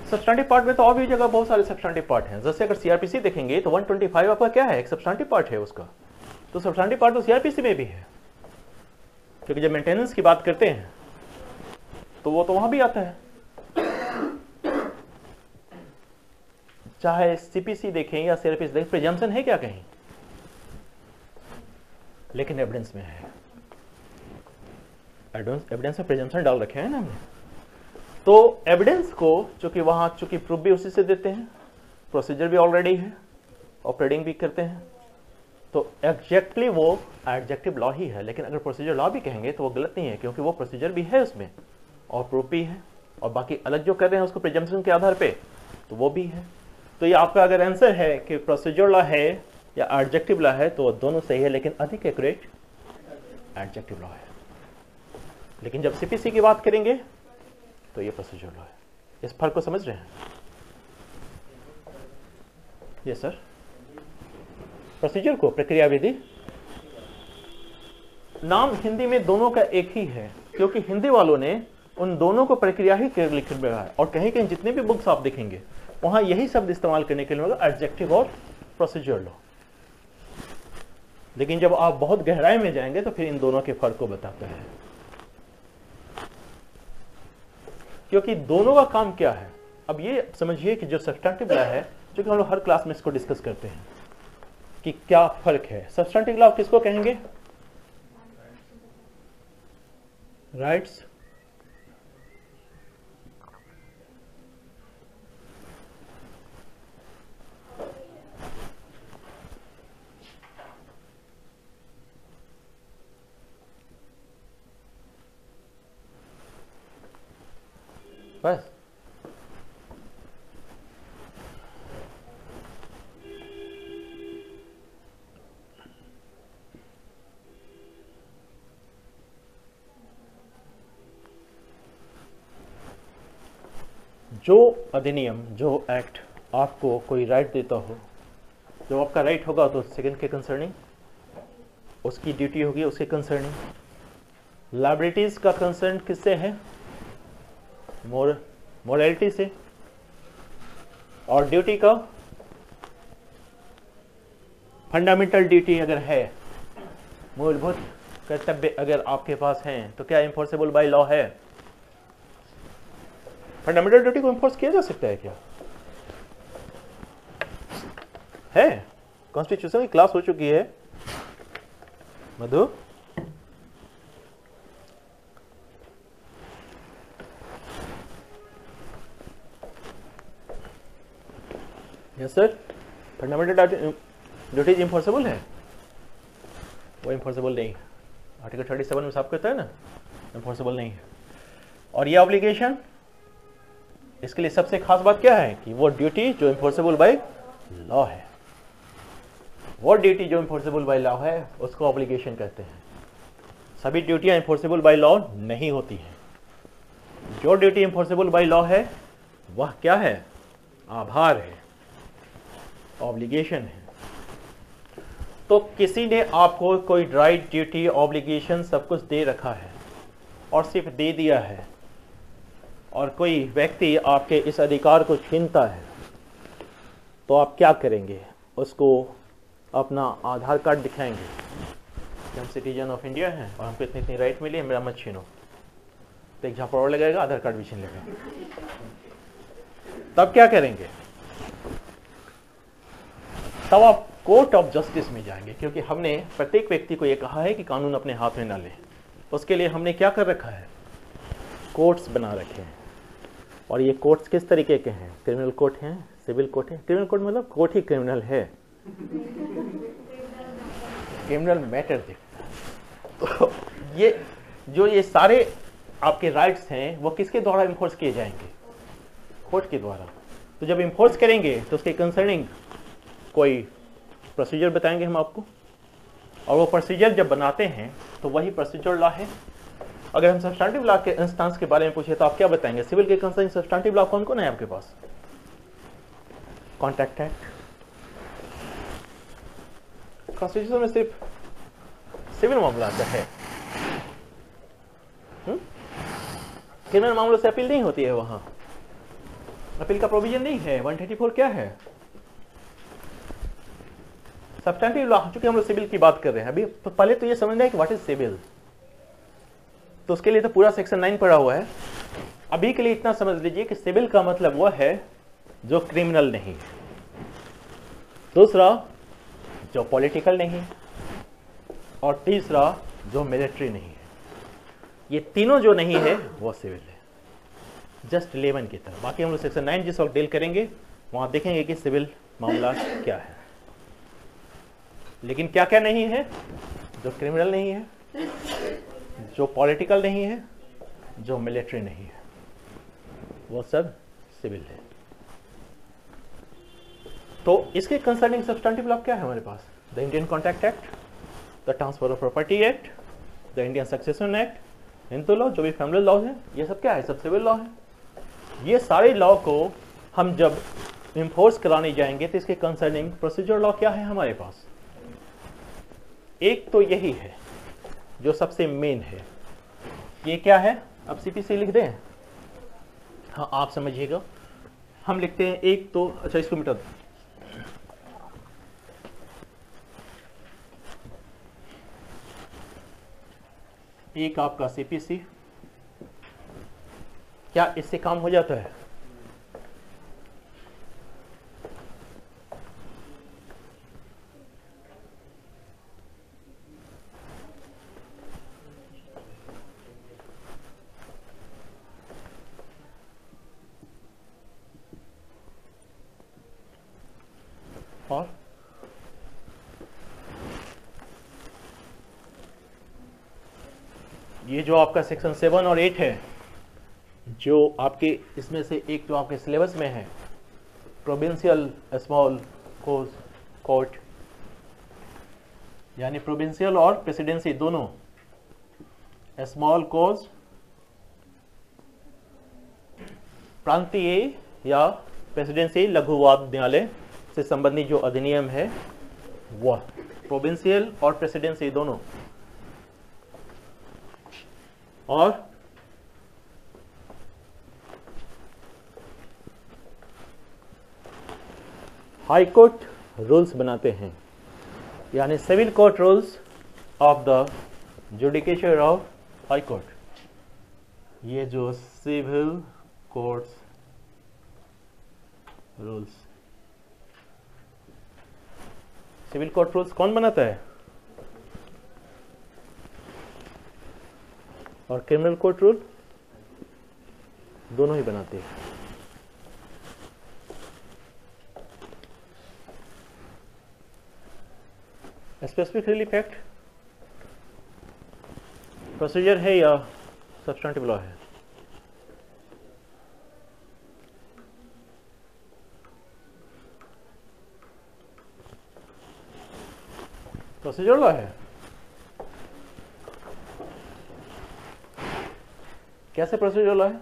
सब्सटेंटिव पार्ट में तो और भी जगह बहुत सारे सब्सटेंटिव पार्ट हैं। जैसे अगर सीआरपीसी देखेंगे तो 125 आपका क्या है? एक सब्सटेंटिव पार्ट है उसका। तो सब्सटेंटिव पार्ट तो सीआरपीसी में भी है, क्योंकि जब मेंटेनेंस की बात करते हैं तो वो तो वहां भी आता है। चाहे सीपीसी देखें या सीआरपीसी देखें, प्रिजम्पशन है क्या कहीं? लेकिन एविडेंस में है। एविडेंस में प्रिजम्पशन डाल रखे हैं ना हमने। तो एविडेंस को चूंकि वहां चूंकि प्रूफ भी उसी से देते हैं, प्रोसीजर भी ऑलरेडी है, ऑपरेटिंग भी करते हैं, तो एग्जैक्टली वो एडजेक्टिव लॉ ही है। लेकिन अगर प्रोसीजर लॉ भी कहेंगे तो वो गलत नहीं है, क्योंकि वो प्रोसीजर भी है उसमें और प्रूफ भी है, और बाकी अलग जो कर रहे हैं उसको प्रिजम्पशन के आधार पे, तो वो भी है। तो ये आपका अगर आंसर है कि प्रोसीजर लॉ है या एडजेक्टिव लॉ है, तो दोनों सही है, लेकिन अधिक एक्यूरेट एडजेक्टिव लॉ है। लेकिन जब सीपीसी की बात करेंगे तो ये प्रोसीजर लॉ है। इस फर्क को समझ रहे हैं? Yes sir. प्रोसीजर को प्रक्रिया विधि, नाम हिंदी में दोनों का एक ही है, क्योंकि हिंदी वालों ने उन दोनों को प्रक्रिया ही लिख रखा है। और कहीं कहीं जितने भी बुक्स आप देखेंगे वहां यही शब्द इस्तेमाल करने के लिए होगा, एडजेक्टिव और प्रोसीजर लॉ। लेकिन जब आप बहुत गहराई में जाएंगे तो फिर इन दोनों के फर्क को बताता है, क्योंकि दोनों का काम क्या है। अब ये समझिए कि जो सब्सटेंटिव लॉ है, जो कि हम लोग हर क्लास में इसको डिस्कस करते हैं कि क्या फर्क है। सब्सटेंटिव लॉ किसको कहेंगे? राइट्स, बस। जो अधिनियम, जो एक्ट आपको कोई राइट देता हो, जो आपका राइट होगा तो सेकंड के कंसर्निंग उसकी ड्यूटी होगी, उसके कंसर्निंग। लायबिलिटीज का कंसर्न किससे है? मोरालिटी से। और ड्यूटी का, फंडामेंटल ड्यूटी अगर है, मूलभूत कर्तव्य अगर आपके पास हैं, तो क्या इन्फोर्सेबल बाय लॉ है? फंडामेंटल ड्यूटी को इन्फोर्स किया जा सकता है क्या? है। कॉन्स्टिट्यूशन की क्लास हो चुकी है Madhu. Yes sir, fundamental duties enforceable है? वो इन्फोर्सेबल नहीं है। आर्टिकल 37 में साफ कहता है ना, इन्फोर्सेबल नहीं है। और ये ऑब्लिगेशन, इसके लिए सबसे खास बात क्या है कि वो ड्यूटी जो इन्फोर्सेबल बाय लॉ है, वो ड्यूटी जो इन्फोर्सेबल बाय लॉ है उसको ऑब्लिगेशन कहते हैं। सभी ड्यूटियां इन्फोर्सेबल बाय लॉ नहीं होती हैं। जो ड्यूटी इन्फोर्सेबल बाय लॉ है वह क्या है? आभार है, ऑब्लिगेशन है। तो किसी ने आपको कोई राइट, ड्यूटी, ऑब्लिगेशन सब कुछ दे रखा है और सिर्फ दे दिया है, और कोई व्यक्ति आपके इस अधिकार को छीनता है, तो आप क्या करेंगे? उसको अपना आधार कार्ड दिखाएंगे कि हम सिटीजन ऑफ इंडिया हैं और हमको इतनी इतनी राइट मिली है, मेरा मत छीनो। तो एक झापड़ और लगाएगा, आधार कार्ड भी छीन लेगा। तब क्या करेंगे? तब आप कोर्ट ऑफ जस्टिस में जाएंगे, क्योंकि हमने प्रत्येक व्यक्ति को यह कहा है कि कानून अपने हाथ में ना ले। उसके लिए हमने क्या कर रखा है? कोर्ट्स बना रखे हैं। और ये कोर्ट्स किस तरीके के हैं? क्रिमिनल कोर्ट हैं, सिविल कोर्ट है। क्रिमिनल कोर्ट मतलब कोर्ट ही क्रिमिनल है, क्रिमिनल मैटर देखता है। तो ये सारे आपके राइट्स हैं वो किसके द्वारा इन्फोर्स किए जाएंगे? कोर्ट के द्वारा। तो जब इन्फोर्स करेंगे तो उसके कंसर्निंग कोई प्रोसीजर बताएंगे हम आपको, और वो प्रोसीजर जब बनाते हैं तो वही प्रोसीजर लॉ है। अगर हम सब्सटेंटिव लॉ के इंस्टेंस के बारे में पूछे तो आप क्या बताएंगे? सिविल के कंसर्निंग सब्सटेंटिव लॉ कौन कौन है आपके पास? Contract act. कॉन्स्टिट्यूशन में सिर्फ सिविल मामला आता है, क्रिमिनल मामलों से अपील नहीं होती है। वहां अपील का प्रोविजन नहीं है। 134 क्या है? Substantive law. चूंकि हम लोग सिविल की बात कर रहे हैं अभी, तो पहले तो ये समझना है कि व्हाट इज सिविल। तो उसके लिए तो पूरा सेक्शन 9 पढ़ा हुआ है। अभी के लिए इतना समझ लीजिए कि सिविल का मतलब वह है जो क्रिमिनल नहीं है, दूसरा जो पॉलिटिकल नहीं है, और तीसरा जो मिलिट्री नहीं है। ये तीनों जो नहीं है वो सिविल है, जस्ट 11 की तरह। बाकी हम लोग सेक्शन 9 जिस वक्त डील करेंगे वहां देखेंगे कि सिविल मामला क्या है। लेकिन क्या क्या नहीं है? जो क्रिमिनल नहीं है, जो पॉलिटिकल नहीं है, जो मिलिट्री नहीं है, वो सब सिविल है। तो इसके कंसर्निंग सब्सटेंटिव लॉ क्या है हमारे पास? The Indian contract act, the transfer of property act, the Indian succession act, Hindu law, जो भी फैमिली लॉ है, ये सब क्या है? सब सिविल लॉ है। ये सारे लॉ को हम जब इन्फोर्स कराने जाएंगे तो इसके कंसर्निंग प्रोसीजर लॉ क्या है हमारे पास? एक तो यही है जो सबसे मेन है। ये क्या है? अब सीपीसी लिख दें? हाँ, आप समझिएगा। हम लिखते हैं एक तो, अच्छा इसको मिटा दो। एक आपका सीपीसी, क्या इससे काम हो जाता है? और ये जो आपका सेक्शन 7 और 8 है, जो आपके इसमें से एक जो आपके सिलेबस में है, प्रोविंशियल स्मॉल कोज कोर्ट, यानी प्रोविंशियल और प्रेसिडेंसी दोनों, स्मॉल कोज प्रांतीय या प्रेसिडेंसी लघुवाद न्यायालय से संबंधित जो अधिनियम है वह प्रोविंशियल और प्रेसिडेंसी दोनों, और हाई कोर्ट रूल्स बनाते हैं, यानी civil court rules of the judicature of high court. ये जो civil courts rules, civil court rules कौन बनाता है? और क्रिमिनल कोर्ट रूल दोनों ही बनाते हैं। स्पेसिफिक रिलीफ एक्ट प्रोसीजर है या सब्सटेंटिव लॉ है? प्रोसीजर लॉ है। कैसे प्रोसीजर लॉ है?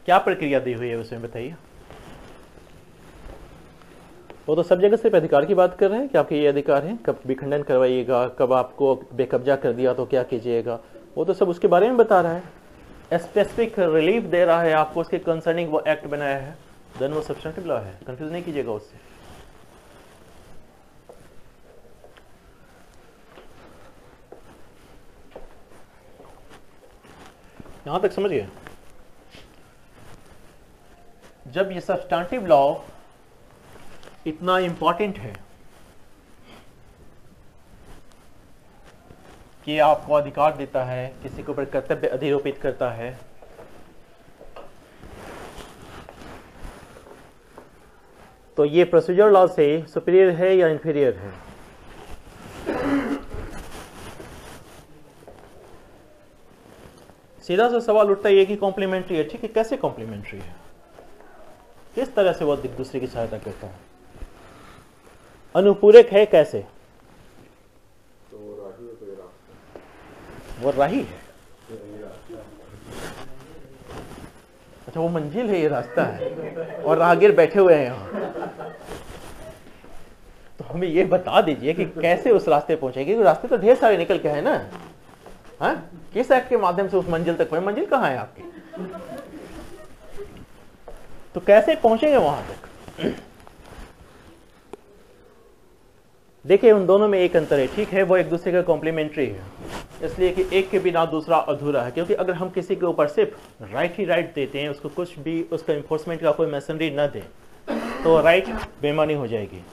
क्या प्रक्रिया दी हुई है उसमें बताइए। वो तो सब जगह सिर्फ अधिकार की बात कर रहे हैं कि आपके ये अधिकार हैं, कब विखंडन करवाइएगा, कब आपको बेकब्जा कर दिया तो क्या कीजिएगा, वो तो सब उसके बारे में बता रहा है। स्पेसिफिक रिलीफ दे रहा है आपको, उसके कंसर्निंग वो एक्ट बनाया है, देन वो सब्सटेंटिव लॉ है। कंफ्यूज नहीं कीजिएगा उससे। यहां तक समझिए। जब ये सब्सटेंटिव लॉ इतना इंपॉर्टेंट है कि आपको अधिकार देता है, किसी के ऊपर कर्तव्य अधिरोपित करता है, तो ये प्रोसीजर लॉ से सुपीरियर है या इंफीरियर है? सीधा सा सवाल उठता है कि कॉम्प्लीमेंट्री है। ठीक है, कैसे कॉम्प्लीमेंट्री है? किस तरह से वो एक दूसरे की सहायता करता है? अनुपूरक है कैसे? तो राही है, तो ये रास्ता, वो राही है। अच्छा, वो मंजिल है, ये रास्ता है, और राहगीर बैठे हुए हैं यहाँ। तो हमें ये बता दीजिए कि कैसे उस रास्ते पहुंचेगी, क्योंकि रास्ते तो ढेर सारे निकल के हैं ना। हाँ, किस एक्ट के माध्यम से उस मंजिल तक पहुंचे? मंजिल कहाँ है आपकी? तो कैसे पहुंचेंगे वहां तक? देखिए, उन दोनों में एक अंतर है। ठीक है, वो एक दूसरे का कॉम्प्लीमेंट्री है, इसलिए कि एक के बिना दूसरा अधूरा है। क्योंकि अगर हम किसी के ऊपर सिर्फ राइट ही राइट देते हैं, उसको कुछ भी उसका इन्फोर्समेंट का कोई मैसनरी न दे, तो राइट बेमानी हो जाएगी।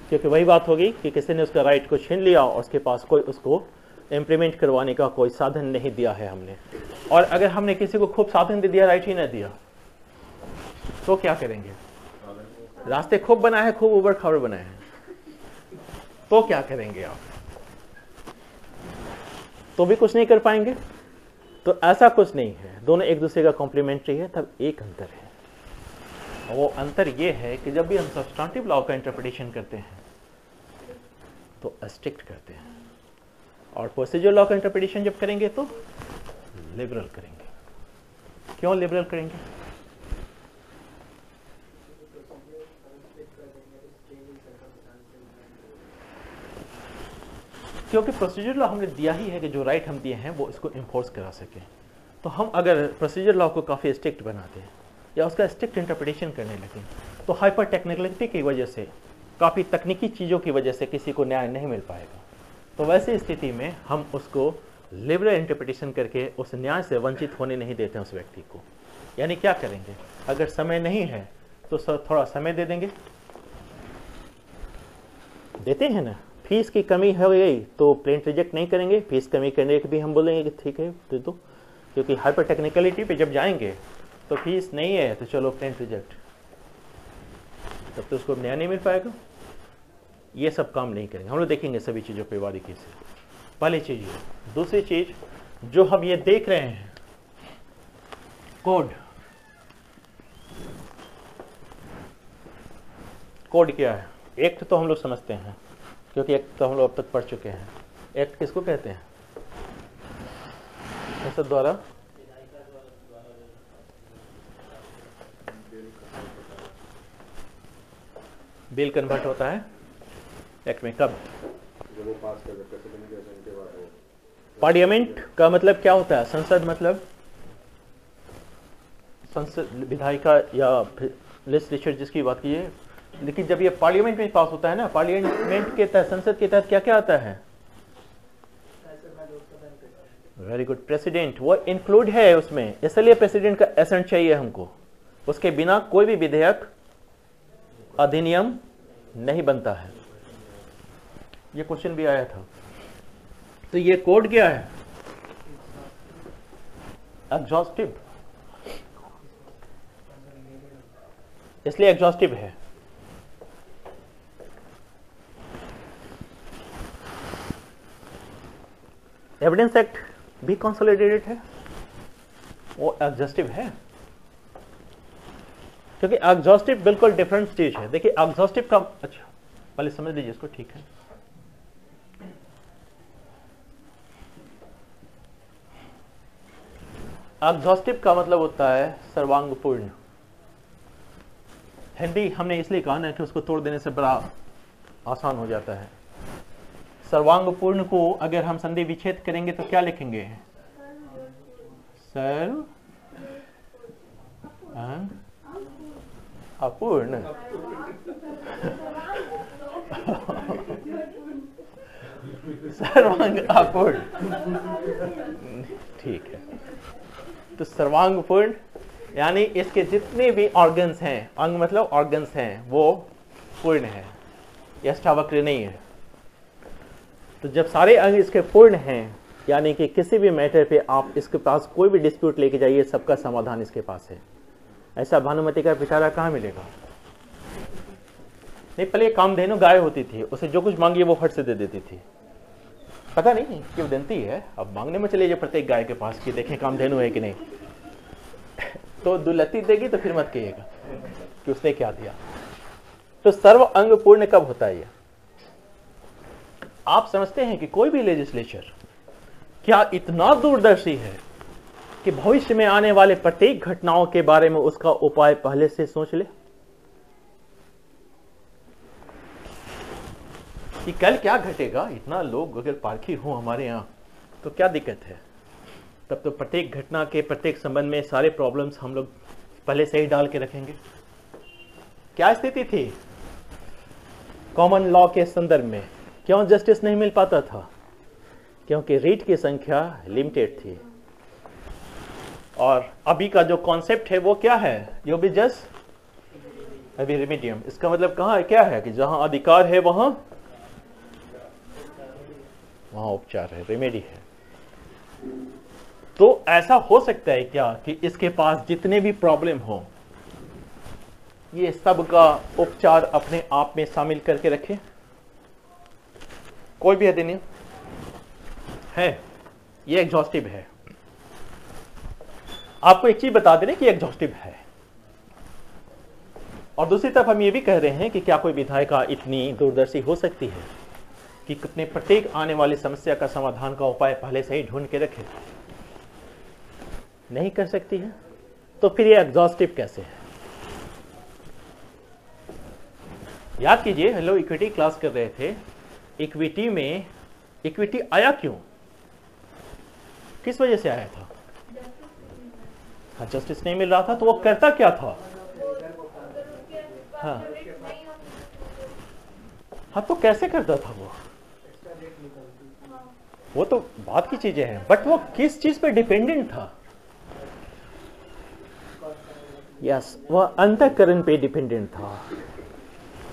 क्योंकि वही बात होगी कि किसी ने उसका राइट को छीन लिया और उसके पास कोई उसको इम्प्लीमेंट करवाने का कोई साधन नहीं दिया है हमने। और अगर हमने किसी को खूब साधन दे दिया, राइट ही न दिया, तो क्या करेंगे? रास्ते खूब बनाए हैं, खूब उबड़ खाबड़ बनाए हैं, तो क्या करेंगे आप? तो भी कुछ नहीं कर पाएंगे। तो ऐसा कुछ नहीं है, दोनों एक दूसरे का कॉम्प्लीमेंट्री है। तब एक अंतर है, वो अंतर ये है कि जब भी हम सब्सटेंटिव लॉ का इंटरप्रिटेशन करते हैं तो स्ट्रिक्ट करते हैं, और प्रोसीजर लॉ का इंटरप्रिटेशन जब करेंगे तो लिबरल करेंगे। क्यों लिबरल करेंगे? क्योंकि प्रोसीजर लॉ हमने दिया ही है कि जो राइट हम दिए हैं वो इसको इन्फोर्स करा सकें। तो हम अगर प्रोसीजर लॉ को काफ़ी स्ट्रिक्ट बनाते हैं या उसका स्ट्रिक्ट इंटरप्रिटेशन करने लगे, तो हाइपर टेक्निकलिटी की वजह से, काफ़ी तकनीकी चीज़ों की वजह से किसी को न्याय नहीं मिल पाएगा। तो वैसी स्थिति में हम उसको लिबरल इंटरप्रिटेशन करके उस न्याय से वंचित होने नहीं देते हैं उस व्यक्ति को। यानी क्या करेंगे? अगर समय नहीं है तो थोड़ा समय दे देंगे, देते हैं ना। फीस की कमी हो गई तो प्लेंट रिजेक्ट नहीं करेंगे, फीस कमी करने के भी हम बोलेंगे कि ठीक है दे दो। क्योंकि हाइपर टेक्निकलिटी पे जब जाएंगे तो फीस नहीं है तो चलो प्लेंट रिजेक्ट, तब तो उसको न्याय नहीं मिल पाएगा। ये सब काम नहीं करेंगे, हम लोग देखेंगे सभी चीज़ों पे बारीकी से। पहली चीज़ ये। दूसरी चीज़ जो हम ये देख रहे हैं, कोड। कोड क्या है? एक्ट तो हम लोग समझते हैं, क्योंकि एक्ट तो हम लोग अब तक पढ़ चुके हैं। एक्ट किसको कहते हैं? संसद द्वारा बिल कन्वर्ट होता है एक्ट में कब? जब वो पास कर देते प्रेसिडेंट के असेंट के बाद वो पार्लियामेंट का मतलब क्या होता है? संसद मतलब संसद, विधायिका या लेजिस्लेचर जिसकी बात की है। लेकिन जब ये पार्लियामेंट में पास होता है ना, पार्लियामेंट के तहत, संसद के तहत क्या क्या आता है? वेरी गुड, प्रेसिडेंट वो इंक्लूड है उसमें, इसलिए प्रेसिडेंट का एसेंट चाहिए हमको। उसके बिना कोई भी विधेयक, अधिनियम नहीं बनता है। ये क्वेश्चन भी आया था। तो ये कोड क्या है? एग्जॉस्टिव, इसलिए एग्जॉस्टिव है। एविडेंस एक्ट भी कंसोलिडेटेड है, वो एग्जॉस्टिव है, क्योंकि एग्जॉस्टिव बिल्कुल डिफरेंट चीज है। देखिए एग्जॉस्टिव का, अच्छा पहले समझ लीजिए इसको, ठीक है। एग्जॉस्टिव का मतलब होता है सर्वांगपूर्ण। हिंदी हमने इसलिए कहा ना कि उसको तोड़ देने से बड़ा आसान हो जाता है। सर्वांगपूर्ण को अगर हम संधि विच्छेद करेंगे तो क्या लिखेंगे? सर्व अपूर्ण। सर्वांग अपूर्ण, ठीक है। तो सर्वांगपूर्ण यानी इसके जितने भी ऑर्गन्स हैं, अंग मतलब ऑर्गन्स हैं, वो पूर्ण है, यह अष्टावक्र नहीं है। तो जब सारे अंग इसके पूर्ण हैं, यानी कि किसी भी मैटर पे आप इसके पास कोई भी डिस्प्यूट लेके जाइए, सबका समाधान इसके पास है। ऐसा भानुमति का पिटारा कहाँ मिलेगा? नहीं, पहले कामधेनु गाय होती थी, उसे जो कुछ मांगिए वो फट से दे देती थी। पता नहीं क्यों देती है, अब मांगने में चले जाए प्रत्येक गाय के पास कि देखें कामधेनु है कि नहीं। तो दुलती देगी तो फिर मत कहिएगा कि उसने क्या दिया। तो सर्व अंग पूर्ण कब होता है? आप समझते हैं कि कोई भी लेजिस्लेचर क्या इतना दूरदर्शी है कि भविष्य में आने वाले प्रत्येक घटनाओं के बारे में उसका उपाय पहले से सोच ले कि कल क्या घटेगा? इतना लोग अगर पारखी हो हमारे यहां तो क्या दिक्कत है? तब तो प्रत्येक घटना के प्रत्येक संबंध में सारे प्रॉब्लम्स हम लोग पहले से ही डाल के रखेंगे। क्या स्थिति थी कॉमन लॉ के संदर्भ में? क्यों जस्टिस नहीं मिल पाता था? क्योंकि रीट की संख्या लिमिटेड थी। और अभी का जो कॉन्सेप्ट है वो क्या है? यो भी जस्ट अभी रेमेडियम। इसका मतलब कहां है, क्या है कि जहां अधिकार है वहां उपचार है, रेमेडी है। तो ऐसा हो सकता है क्या कि इसके पास जितने भी प्रॉब्लम हो, ये सब का उपचार अपने आप में शामिल करके रखे? कोई भी अधिनियम है, ये एग्जॉस्टिव है। आपको एक चीज बता दें कि एग्जॉस्टिव है। और दूसरी तरफ हम ये भी कह रहे हैं कि क्या कोई विधायिका इतनी दूरदर्शी हो सकती है कि कितने प्रत्येक आने वाली समस्या का समाधान का उपाय पहले से ही ढूंढ के रखे? नहीं कर सकती है। तो फिर ये एग्जॉस्टिव कैसे है? याद कीजिए, हेलो इक्विटी क्लास कर रहे थे। इक्विटी में इक्विटी आया क्यों? किस वजह से आया था? हाँ, जस्टिस नहीं मिल रहा था। तो वो करता क्या था? हाँ, तो कैसे करता था वो तो बात की चीजें हैं, बट वो किस चीज पे डिपेंडेंट था? यस, वह अंतःकरण पे डिपेंडेंट था।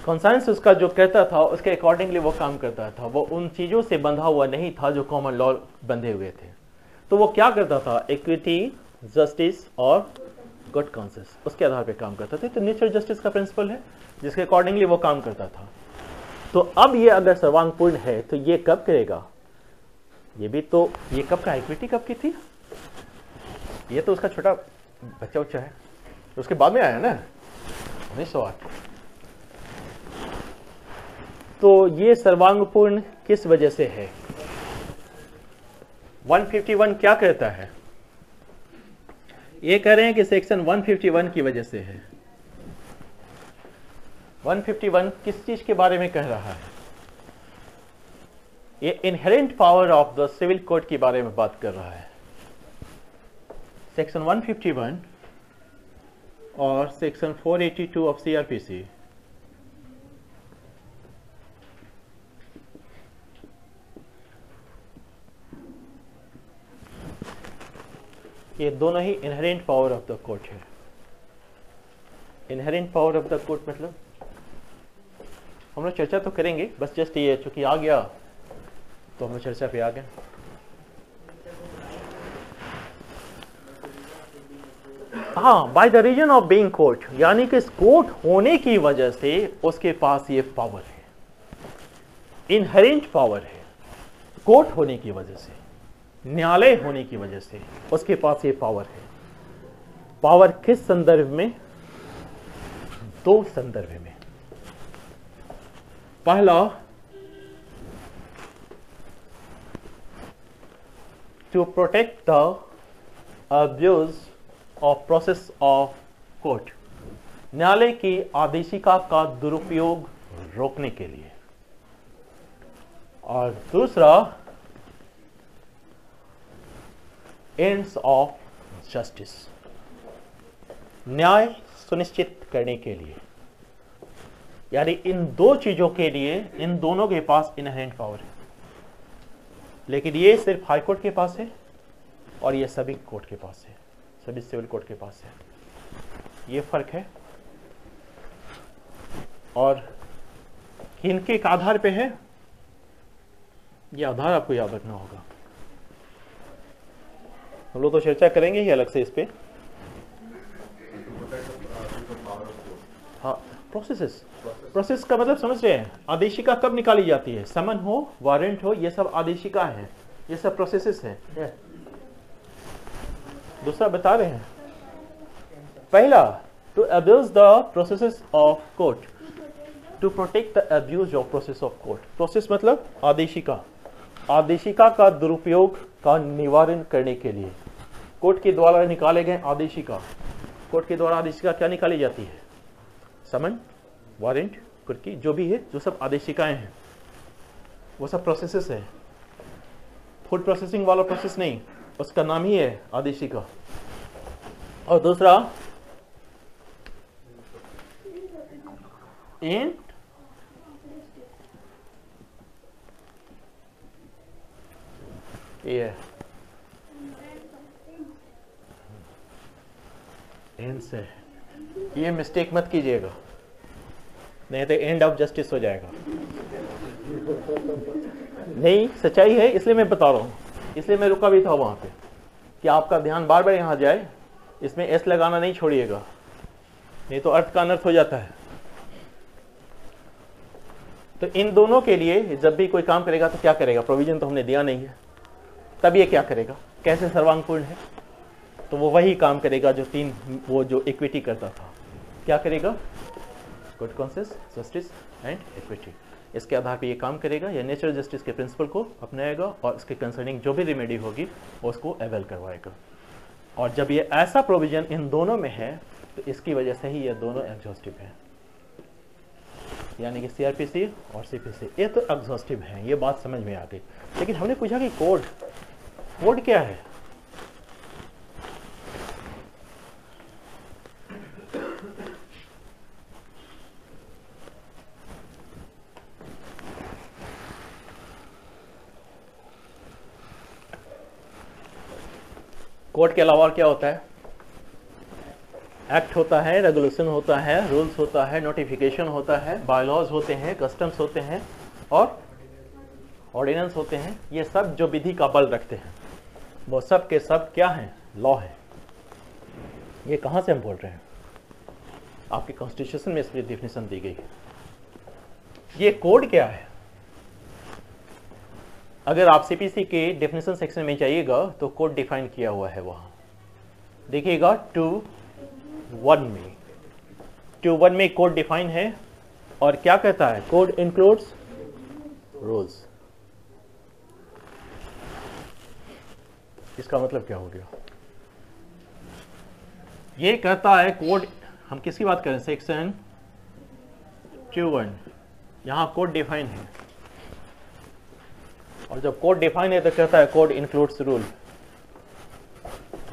कॉन्साइंस उसका जो कहता था उसके अकॉर्डिंगली वो काम करता था। वो उन चीजों से बंधा हुआ नहीं था जो कॉमन लॉ बंधे हुए थे। तो वो क्या करता था? इक्विटी, जस्टिस और गुड कॉन्सेंस, उसके आधार पे काम करता था। तो नेचुरल जस्टिस का प्रिंसिपल है जिसके अकॉर्डिंगली वो काम करता था। तो अब ये अगर सर्वांगपूर्ण है तो ये कब करेगा? ये भी तो, ये कब का? इक्विटी कब की थी? ये तो उसका छोटा बच्चा उच्चा है, उसके बाद में आया ना 1908। तो ये सर्वांगपूर्ण किस वजह से है? 151 क्या कहता है? ये कह रहे हैं कि सेक्शन 151 की वजह से है। 151 किस चीज के बारे में कह रहा है? ये inherent power of the civil code के बारे में बात कर रहा है। सेक्शन 151 और सेक्शन 482 ऑफ सीआरपीसी ये दोनों ही inherent power of the court है। Inherent power of the court मतलब हम लोग चर्चा तो करेंगे, बस जस्ट ये चूंकि आ गया तो हम लोग चर्चा पे आ गए। हाँ, by the reason of being court, यानी कि इस कोर्ट होने की वजह से उसके पास ये पावर है, इनहेरेंट पावर है। कोर्ट होने की वजह से, न्यायालय होने की वजह से उसके पास ये पावर है। पावर किस संदर्भ में? दो संदर्भ में। पहला, to protect the abuse of process of court, न्यायालय की आदेशिका का दुरुपयोग रोकने के लिए। और दूसरा, एंड्स ऑफ जस्टिस, न्याय सुनिश्चित करने के लिए। यानी इन दो चीजों के लिए इन दोनों के पास इनहेरेंट पावर है, लेकिन ये सिर्फ हाई कोर्ट के पास है और ये सभी कोर्ट के पास है, सभी सिविल कोर्ट के पास है। ये फर्क है। और किनके आधार पे है, ये आधार आपको याद रखना होगा। हम लोग तो चर्चा करेंगे ही अलग से इस पे। हाँ, प्रोसेस का मतलब समझ रहे हैं? आदेशिका कब निकाली जाती है? समन हो, वारंट हो, ये सब आदेशिका है, ये सब प्रोसेसेस है। दूसरा बता रहे हैं, पहला, to abuse the processes of court, to protect the abuse of process of court. Process मतलब आदेशिका, आदेशिका का दुरुपयोग का निवारण करने के लिए कोर्ट के द्वारा निकाले गए आदेशिका। कोर्ट के द्वारा आदेशिका क्या निकाली जाती है? समन, वारंट, कुर्की, जो भी है, जो सब आदेशिकाएं हैं वो सब प्रोसेसेस है। फूड प्रोसेसिंग वाला प्रोसेस नहीं, उसका नाम ही है आदेशिका। और दूसरा, एंड ये एंड से, ये मिस्टेक मत कीजिएगा, नहीं तो एंड ऑफ जस्टिस हो जाएगा। नहीं, सच्चाई है, इसलिए मैं बता रहा हूं, इसलिए मैं रुका भी था वहां पे कि आपका ध्यान बार बार यहां जाए। इसमें एस लगाना नहीं छोड़िएगा, नहीं तो अर्थ का अनर्थ हो जाता है। तो इन दोनों के लिए जब भी कोई काम करेगा तो क्या करेगा? प्रोविजन तो हमने दिया नहीं है, तब ये क्या करेगा? कैसे सर्वांगपूर्ण है? तो वो वही काम करेगा जो वो जो इक्विटी करता था। क्या करेगा? Good conscience, justice and equity, इसके आधार पे ये काम करेगा। या नेचुरल जस्टिस के प्रिंसिपल को अपनाएगा और इसके कंसर्निंग जो भी रेमेडी होगी उसको अवेल करवाएगा। और जब ये ऐसा प्रोविजन इन दोनों में है तो इसकी वजह से ही ये दोनों एग्जॉस्टिव है, यानी कि सीआरपीसी और सीपीसी ये तो एग्जॉस्टिव है। ये बात समझ में आ गई। लेकिन हमने पूछा कि कोड क्या है? कोड के अलावा क्या होता है? एक्ट होता है, रेगुलेशन होता है, रूल्स होता है, नोटिफिकेशन होता है, बायलॉज होते हैं, कस्टम्स होते हैं और ऑर्डिनेंस होते हैं। ये सब जो विधि का बल रखते हैं वो सब के सब क्या हैं? लॉ है। ये कहां से हम बोल रहे हैं? आपके कॉन्स्टिट्यूशन में इसकी डेफिनेशन दी गई है। ये कोड क्या है? अगर आप सीपीसी के डेफिनेशन सेक्शन में जाइएगा तो कोड डिफाइन किया हुआ है, वहां देखिएगा 2(1) में 2(1) में कोड डिफाइन है और क्या कहता है? Code includes rules. इसका मतलब क्या हो गया? ये कहता है कोड, हम किसकी बात करें? सेक्शन 21, यहां कोड डिफाइन है, और जब कोड डिफाइन है तो कहता है कोड इंक्लूड्स रूल।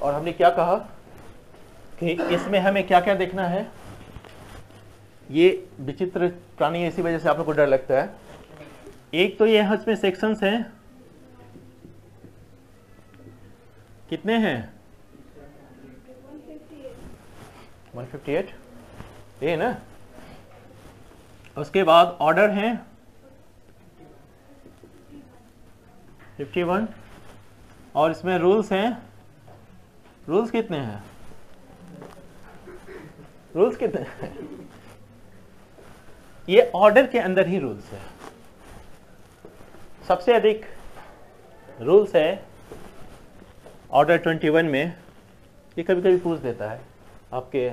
और हमने क्या कहा कि इसमें हमें क्या क्या देखना है? ये विचित्र प्राणी है, इसी वजह से आप लोग को डर लगता है। एक तो ये इसमें सेक्शंस हैं, कितने हैं? 158, ये ना। उसके बाद ऑर्डर हैं 51, और इसमें रूल्स हैं। रूल्स कितने हैं? रूल्स कितने हैं? ये ऑर्डर के अंदर ही रूल्स है। सबसे अधिक रूल्स है ऑर्डर 21 में। ये कभी कभी पूछ देता है आपके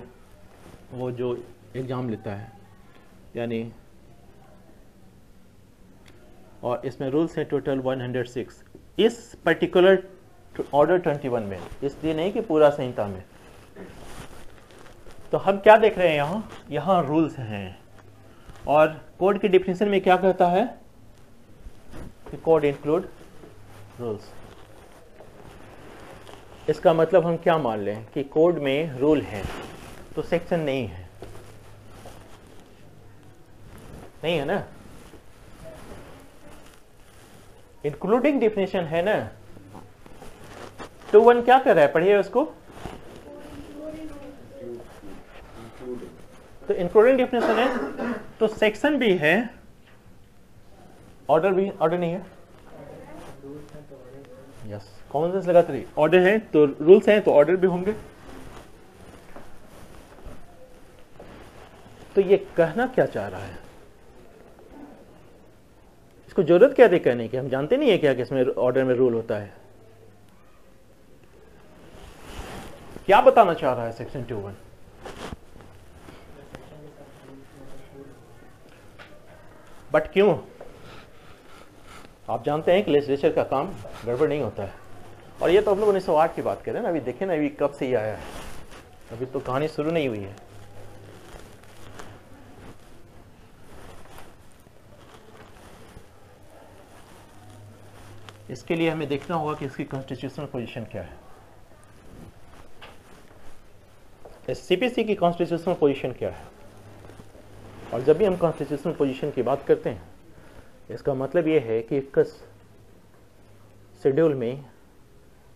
वो जो एग्जाम लेता है, यानी, और इसमें रूल्स हैं टोटल 106 इस पर्टिकुलर ऑर्डर 21 में, इसलिए नहीं कि पूरा संहिता में। तो हम क्या देख रहे हैं यहाँ रूल्स हैं। और कोड की डिफिनेशन में क्या कहता है कि कोड इंक्लूड रूल्स। इसका मतलब हम क्या मान लें कि कोड में रूल है तो सेक्शन नहीं है, नहीं है ना? इंक्लूडिंग डिफिनेशन है ना। 21 क्या कर रहा है? पढ़िए उसको। तो इंक्लूडिंग डिफिनेशन है तो सेक्शन भी है, ऑर्डर भी। ऑर्डर नहीं है, यस, कॉमन सेंस लगाते रहिए। ऑर्डर है तो रूल्स हैं तो ऑर्डर भी होंगे। तो ये कहना क्या चाह रहा है? इसको जरूरत क्या थी कहने की? हम जानते नहीं है क्या कि इसमें ऑर्डर में रूल होता है। क्या बताना चाह रहा है सेक्शन 21? बट क्यों? आप जानते हैं कि लेजिस्लेचर का काम गड़बड़ नहीं होता है। और ये तो हम लोग 1908 की बात कर रहे हैं ना। अभी देखें ना, अभी कब से ये आया है, अभी तो कहानी शुरू नहीं हुई है। इसके लिए हमें देखना होगा कि इसकी कॉन्स्टिट्यूशनल पोजीशन क्या है, सीपीसी की कॉन्स्टिट्यूशनल पोजीशन क्या है। और जब भी हम कॉन्स्टिट्यूशनल पोजीशन की बात करते हैं, इसका मतलब ये है कि किस शेड्यूल में,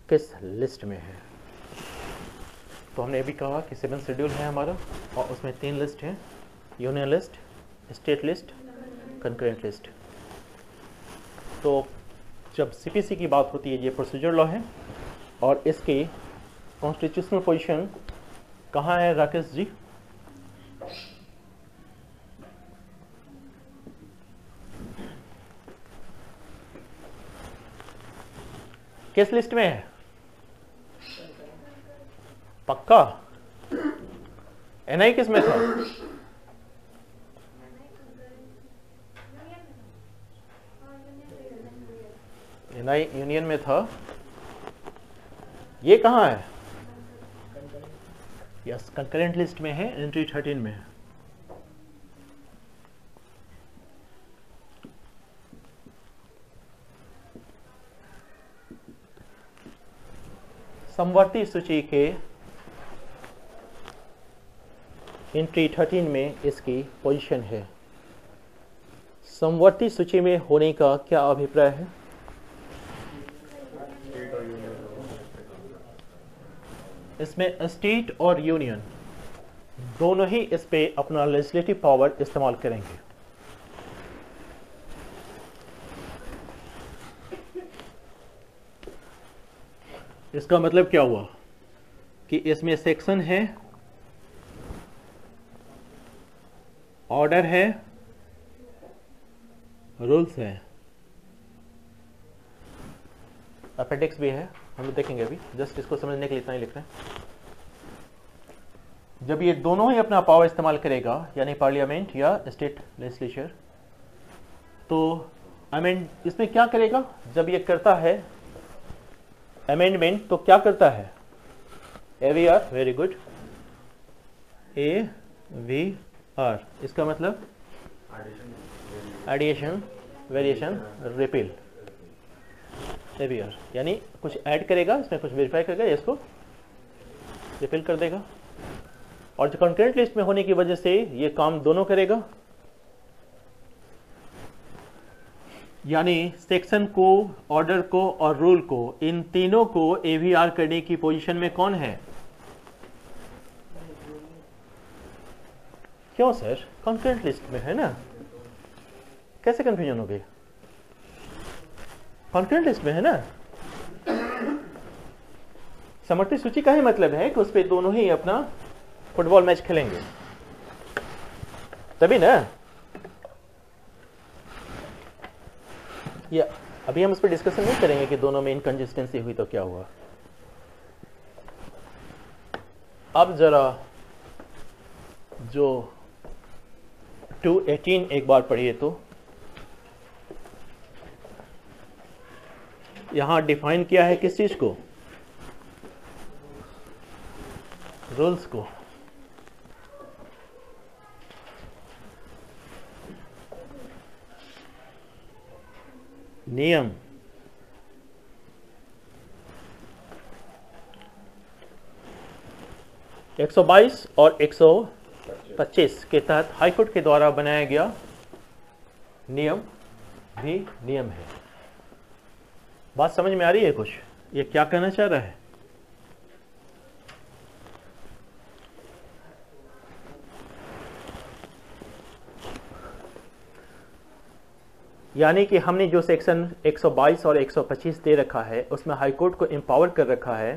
किस लिस्ट में है। तो हमने अभी कहा कि 7 शेड्यूल है हमारा, और उसमें 3 लिस्ट हैं, union list, state list, concurrent list. तो जब सीपीसी की बात होती है, ये प्रोसीजर लॉ है, और इसकी कॉन्स्टिट्यूशनल पोजीशन कहाँ है राकेश जी? किस लिस्ट में है? पक्का? एनआई किस में था? एनआई यूनियन में था। ये कहाँ है? यस, कंकरेंट लिस्ट में है, एंट्री 13 में है। समवर्ती सूची के एंट्री 13 में इसकी पोजीशन है। समवर्ती सूची में होने का क्या अभिप्राय है? इसमें स्टेट और यूनियन दोनों ही इस पे अपना लेजिस्लेटिव पावर इस्तेमाल करेंगे। इसका मतलब क्या हुआ कि इसमें सेक्शन है, ऑर्डर है, रूल्स है, अपेंडिक्स भी है, हम लोग देखेंगे अभी। जस्ट इसको समझने के लिए इतना ही लिख रहे हैं। जब ये दोनों ही अपना पावर इस्तेमाल करेगा, यानी पार्लियामेंट या स्टेट लेजिस्लेचर, तो इसमें क्या करेगा? जब ये करता है अमेंडमेंट तो क्या करता है? AVR, वेरी गुड, AVR इसका मतलब एडिशन, वेरिएशन, रिपील। AVR यानी कुछ ऐड करेगा इसमें, कुछ वेरीफाई करेगा, इसको रिपील कर देगा। और जो कंकरेंट लिस्ट में होने की वजह से ये काम दोनों करेगा, यानी सेक्शन को, ऑर्डर को और रूल को, इन तीनों को AVR करने की पोजीशन में कौन है? क्यों सर? कंकरेंट लिस्ट में है ना, कैसे कंफ्यूजन हो गई? कंकरेंट लिस्ट में है ना। समवर्ती सूची का ही मतलब है कि उस पे दोनों ही अपना फुटबॉल मैच खेलेंगे, तभी ना। या अभी हम उस पर डिस्कशन नहीं करेंगे कि दोनों में इनकंसिस्टेंसी हुई तो क्या हुआ। अब जरा जो 218 एक बार पढ़िए तो यहां डिफाइन किया है किस चीज को? रूल्स को। नियम, एक 122 और 125 के तहत हाईकोर्ट के द्वारा बनाया गया नियम भी नियम है। बात समझ में आ रही है कुछ? ये क्या कहना चाह रहा है? यानी कि हमने जो सेक्शन 122 और 125 दे रखा है उसमें हाईकोर्ट को एम्पावर कर रखा है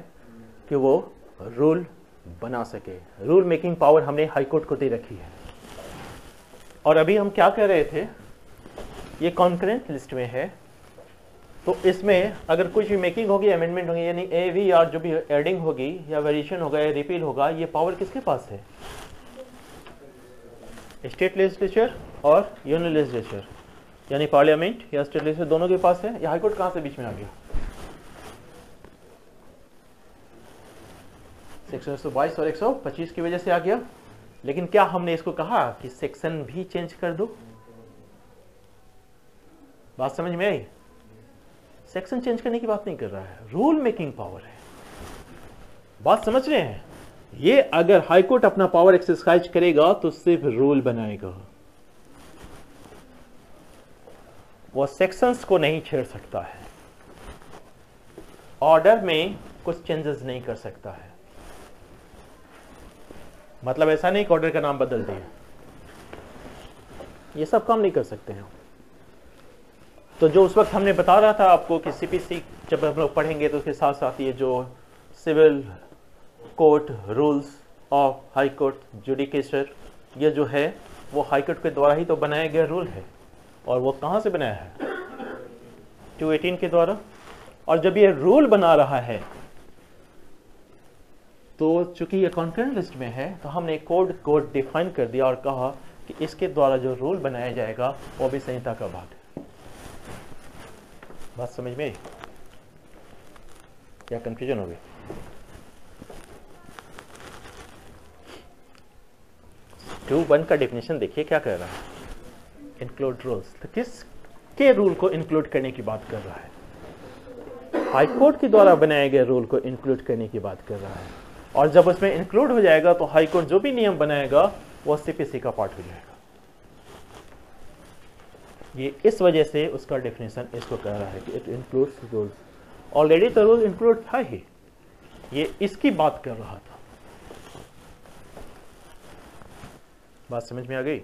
कि वो रूल बना सके। रूल मेकिंग पावर हमने हाईकोर्ट को दे रखी है। और अभी हम क्या कह रहे थे, ये कॉन्करेंट लिस्ट में है, तो इसमें अगर कुछ भी मेकिंग होगी, अमेंडमेंट होगी, यानी AVR जो भी एडिंग होगी या वेरिएशन होगा या रिपील होगा, ये पावर किसके पास है? स्टेट लेजिस्लेचर और यूनियन लेजिस्लेचर, यानी पार्लियामेंट या स्टेट लेजिस्लेचर दोनों के पास है। या हाईकोर्ट कहां से बीच में आ गया? सेक्शन 122 और 125 की वजह से आ गया। लेकिन क्या हमने इसको कहा कि सेक्शन भी चेंज कर दो? बात समझ में आई? सेक्शन चेंज करने की बात नहीं कर रहा है, रूल मेकिंग पावर है। बात समझ रहे हैं? ये अगर हाईकोर्ट अपना पावर एक्सरसाइज करेगा तो सिर्फ रूल बनाएगा, वो सेक्शंस को नहीं छेड़ सकता है, ऑर्डर में कुछ चेंजेस नहीं कर सकता है। मतलब ऐसा नहीं कि ऑर्डर का नाम बदल दिया, ये सब काम नहीं कर सकते हैं। तो जो उस वक्त हमने बता रहा था आपको कि CPC जब हम लोग पढ़ेंगे तो उसके साथ साथ ये जो civil court rules of high court judicature, ये जो है वो हाई कोर्ट के द्वारा ही तो बनाया गया रूल है। और वो कहाँ से बनाया है? 218 के द्वारा। और जब ये रूल बना रहा है तो चूंकि ये कॉन्करेंट लिस्ट में है तो हमने कोड डिफाइन कर दिया और कहा कि इसके द्वारा जो रूल बनाया जाएगा वो भी संहिता का भाग है। बात समझ में आई? क्या कंफ्यूजन हो गई? टू 1 का डेफिनेशन देखिए क्या कह रहा है, इंक्लूड रूल्स। तो किस के रूल को इंक्लूड करने की बात कर रहा है? हाईकोर्ट के द्वारा बनाए गए रूल को इंक्लूड करने की बात कर रहा है। और जब उसमें इंक्लूड हो जाएगा तो हाईकोर्ट जो भी नियम बनाएगा वो CPC का पार्ट हो जाएगा। ये इस वजह से उसका डेफिनेशन इसको कह रहा है कि इट इंक्लूड्स रूल्स। ऑलरेडी तो रूल इंक्लूड था ही, ये इसकी बात कर रहा था। बात समझ में आ गई?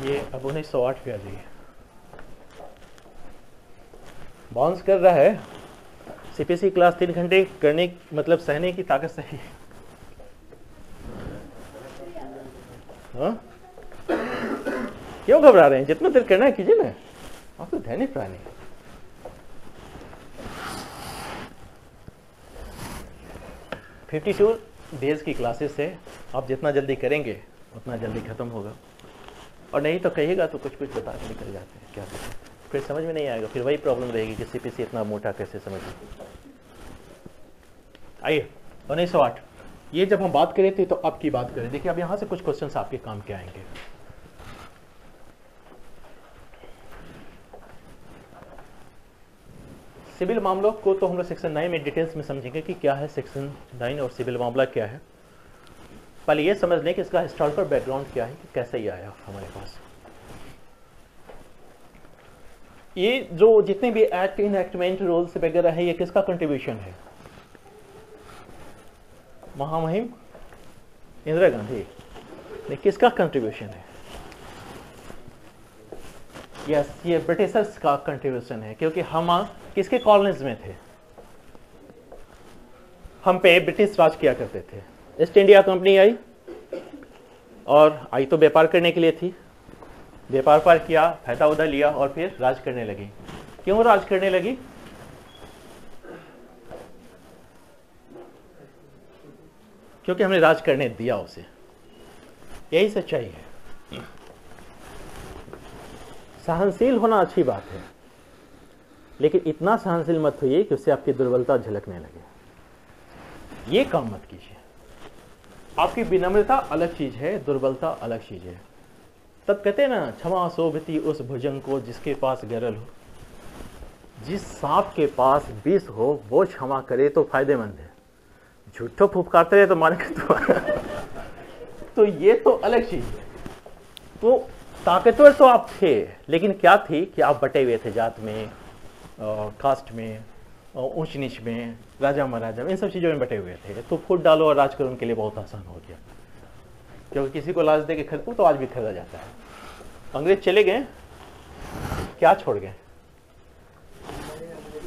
ये अब 1908 पे आ जाइए। बाउंस कर रहा है। CPC क्लास 3 घंटे करने मतलब सहने की ताकत सही है। हाँ? क्यों घबरा रहे हैं? जितना देर करना है कीजिए ना, आप तो दैनिक प्राणी। 52 डेज की क्लासेस है, आप जितना जल्दी करेंगे उतना जल्दी ख़त्म होगा, और नहीं तो कहिएगा तो कुछ कुछ बता के निकल जाते हैं, क्या करें, फिर समझ में नहीं आएगा, फिर वही प्रॉब्लम रहेगी कि CPC इतना मोटा कैसे समझें। आइए 1908, ये जब हम बात करें थे तो अब की बात करें। देखिए अब यहाँ से कुछ क्वेश्चंस आपके काम के आएंगे। सिविल मामलों को तो हम लोग सेक्शन 9 में डिटेल्स में समझेंगे कि क्या है सेक्शन 9 और सिविल मामला क्या है। पहले ये समझ लें कि इसका हिस्टोरिकल बैकग्राउंड क्या है, कि कैसे ये आया हमारे पास। ये जो जितने भी एक्ट इनएक्टमेंट रूल्स वगैरह है, ये किसका कंट्रीब्यूशन है? महामहिम इंदिरा गांधी ने किसका कंट्रीब्यूशन है? यस, ये ब्रिटिशर्स का कंट्रीब्यूशन है, क्योंकि हम किसके कॉलोनीज में थे? हम पे ब्रिटिश राज किया करते थे। ईस्ट इंडिया कंपनी आई, और आई तो व्यापार करने के लिए थी, व्यापार पर किया, फायदा उदा लिया, और फिर राज करने लगी। क्यों राज करने लगी? क्योंकि हमने राज करने दिया उसे। यही सच्चाई है। सहनशील होना अच्छी बात है, लेकिन इतना सहनशील मत होइए कि उससे आपकी दुर्बलता झलकने लगे। ये काम मत कीजिए। आपकी विनम्रता अलग चीज है, दुर्बलता अलग चीज है। तब कहते हैं ना, क्षमा शोभती उस भुजंग को जिसके पास गरल हो। जिस सांप के पास विष हो वो क्षमा करे तो फायदेमंद है, झूठो फुफकारते रहे तो मारेंगे तो ये तो अलग चीज है। तो ताकतवर तो आप थे, लेकिन क्या थी कि आप बटे हुए थे जात में, कास्ट में, ऊंच नीच में, राजा महाराजा में, इन सब चीज़ों में बटे हुए थे। तो फूट डालो और राज करो उनके लिए बहुत आसान हो गया, क्योंकि किसी को लाज दे के खरीदो तो आज भी खरीदा जाता है। अंग्रेज चले गए, क्या छोड़ गए?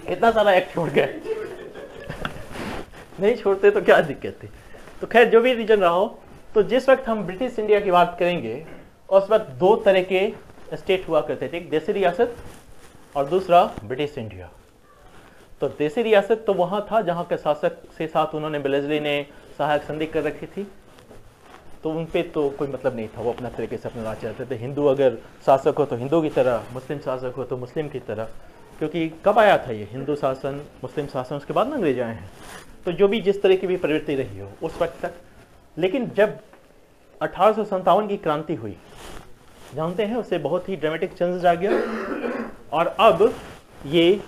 इतना सारा एक्ट छोड़ गए नहीं छोड़ते तो क्या दिक्कत थी? तो खैर जो भी रीजन रहा हो, तो जिस वक्त हम ब्रिटिश इंडिया की बात करेंगे उस वक्त दो तरह के स्टेट हुआ करते थे, एक देसी रियासत और दूसरा ब्रिटिश इंडिया। तो देसी रियासत तो वहां था जहां के शासक से साथ उन्होंने बेलेस्ली ने सहायक संधि कर रखी थी, तो उन पे तो कोई मतलब नहीं था, वो अपना तरीके से अपना राज चलाते थे। हिंदू अगर शासक हो तो हिंदू की तरह, मुस्लिम शासक हो तो मुस्लिम की तरह, क्योंकि कब आया था ये हिंदू शासन, मुस्लिम शासन, उसके बाद ना अंग्रेज आए हैं। तो जो भी जिस तरह की भी प्रवृत्ति रही हो उस वक्त तक। लेकिन जब 1857 की क्रांति हुई, जानते हैं, उससे बहुत ही ड्रामेटिक चेंजेस आ गया, और अब ये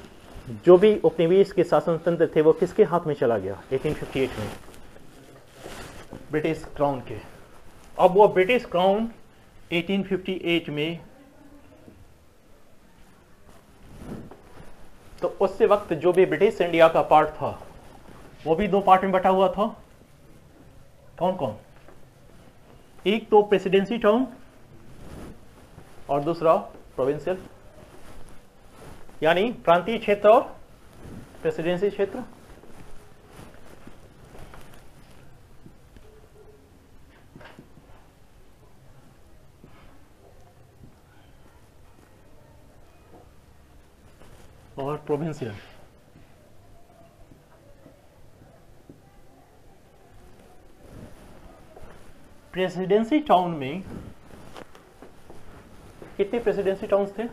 जो भी उपनिवेश के शासन तंत्र थे वो किसके हाथ में चला गया? 1858 में ब्रिटिश क्राउन के। अब वो ब्रिटिश क्राउन 1858 में, तो उससे वक्त जो भी ब्रिटिश इंडिया का पार्ट था वो भी दो पार्ट में बटा हुआ था। कौन कौन? एक तो प्रेसिडेंसी टाउन और दूसरा प्रोविंशियल, यानी प्रांतीय क्षेत्र और प्रेसिडेंसी क्षेत्र। और प्रोविंशियल। प्रेसिडेंसी टाउन में कितने प्रेसिडेंसी टाउन्स थे?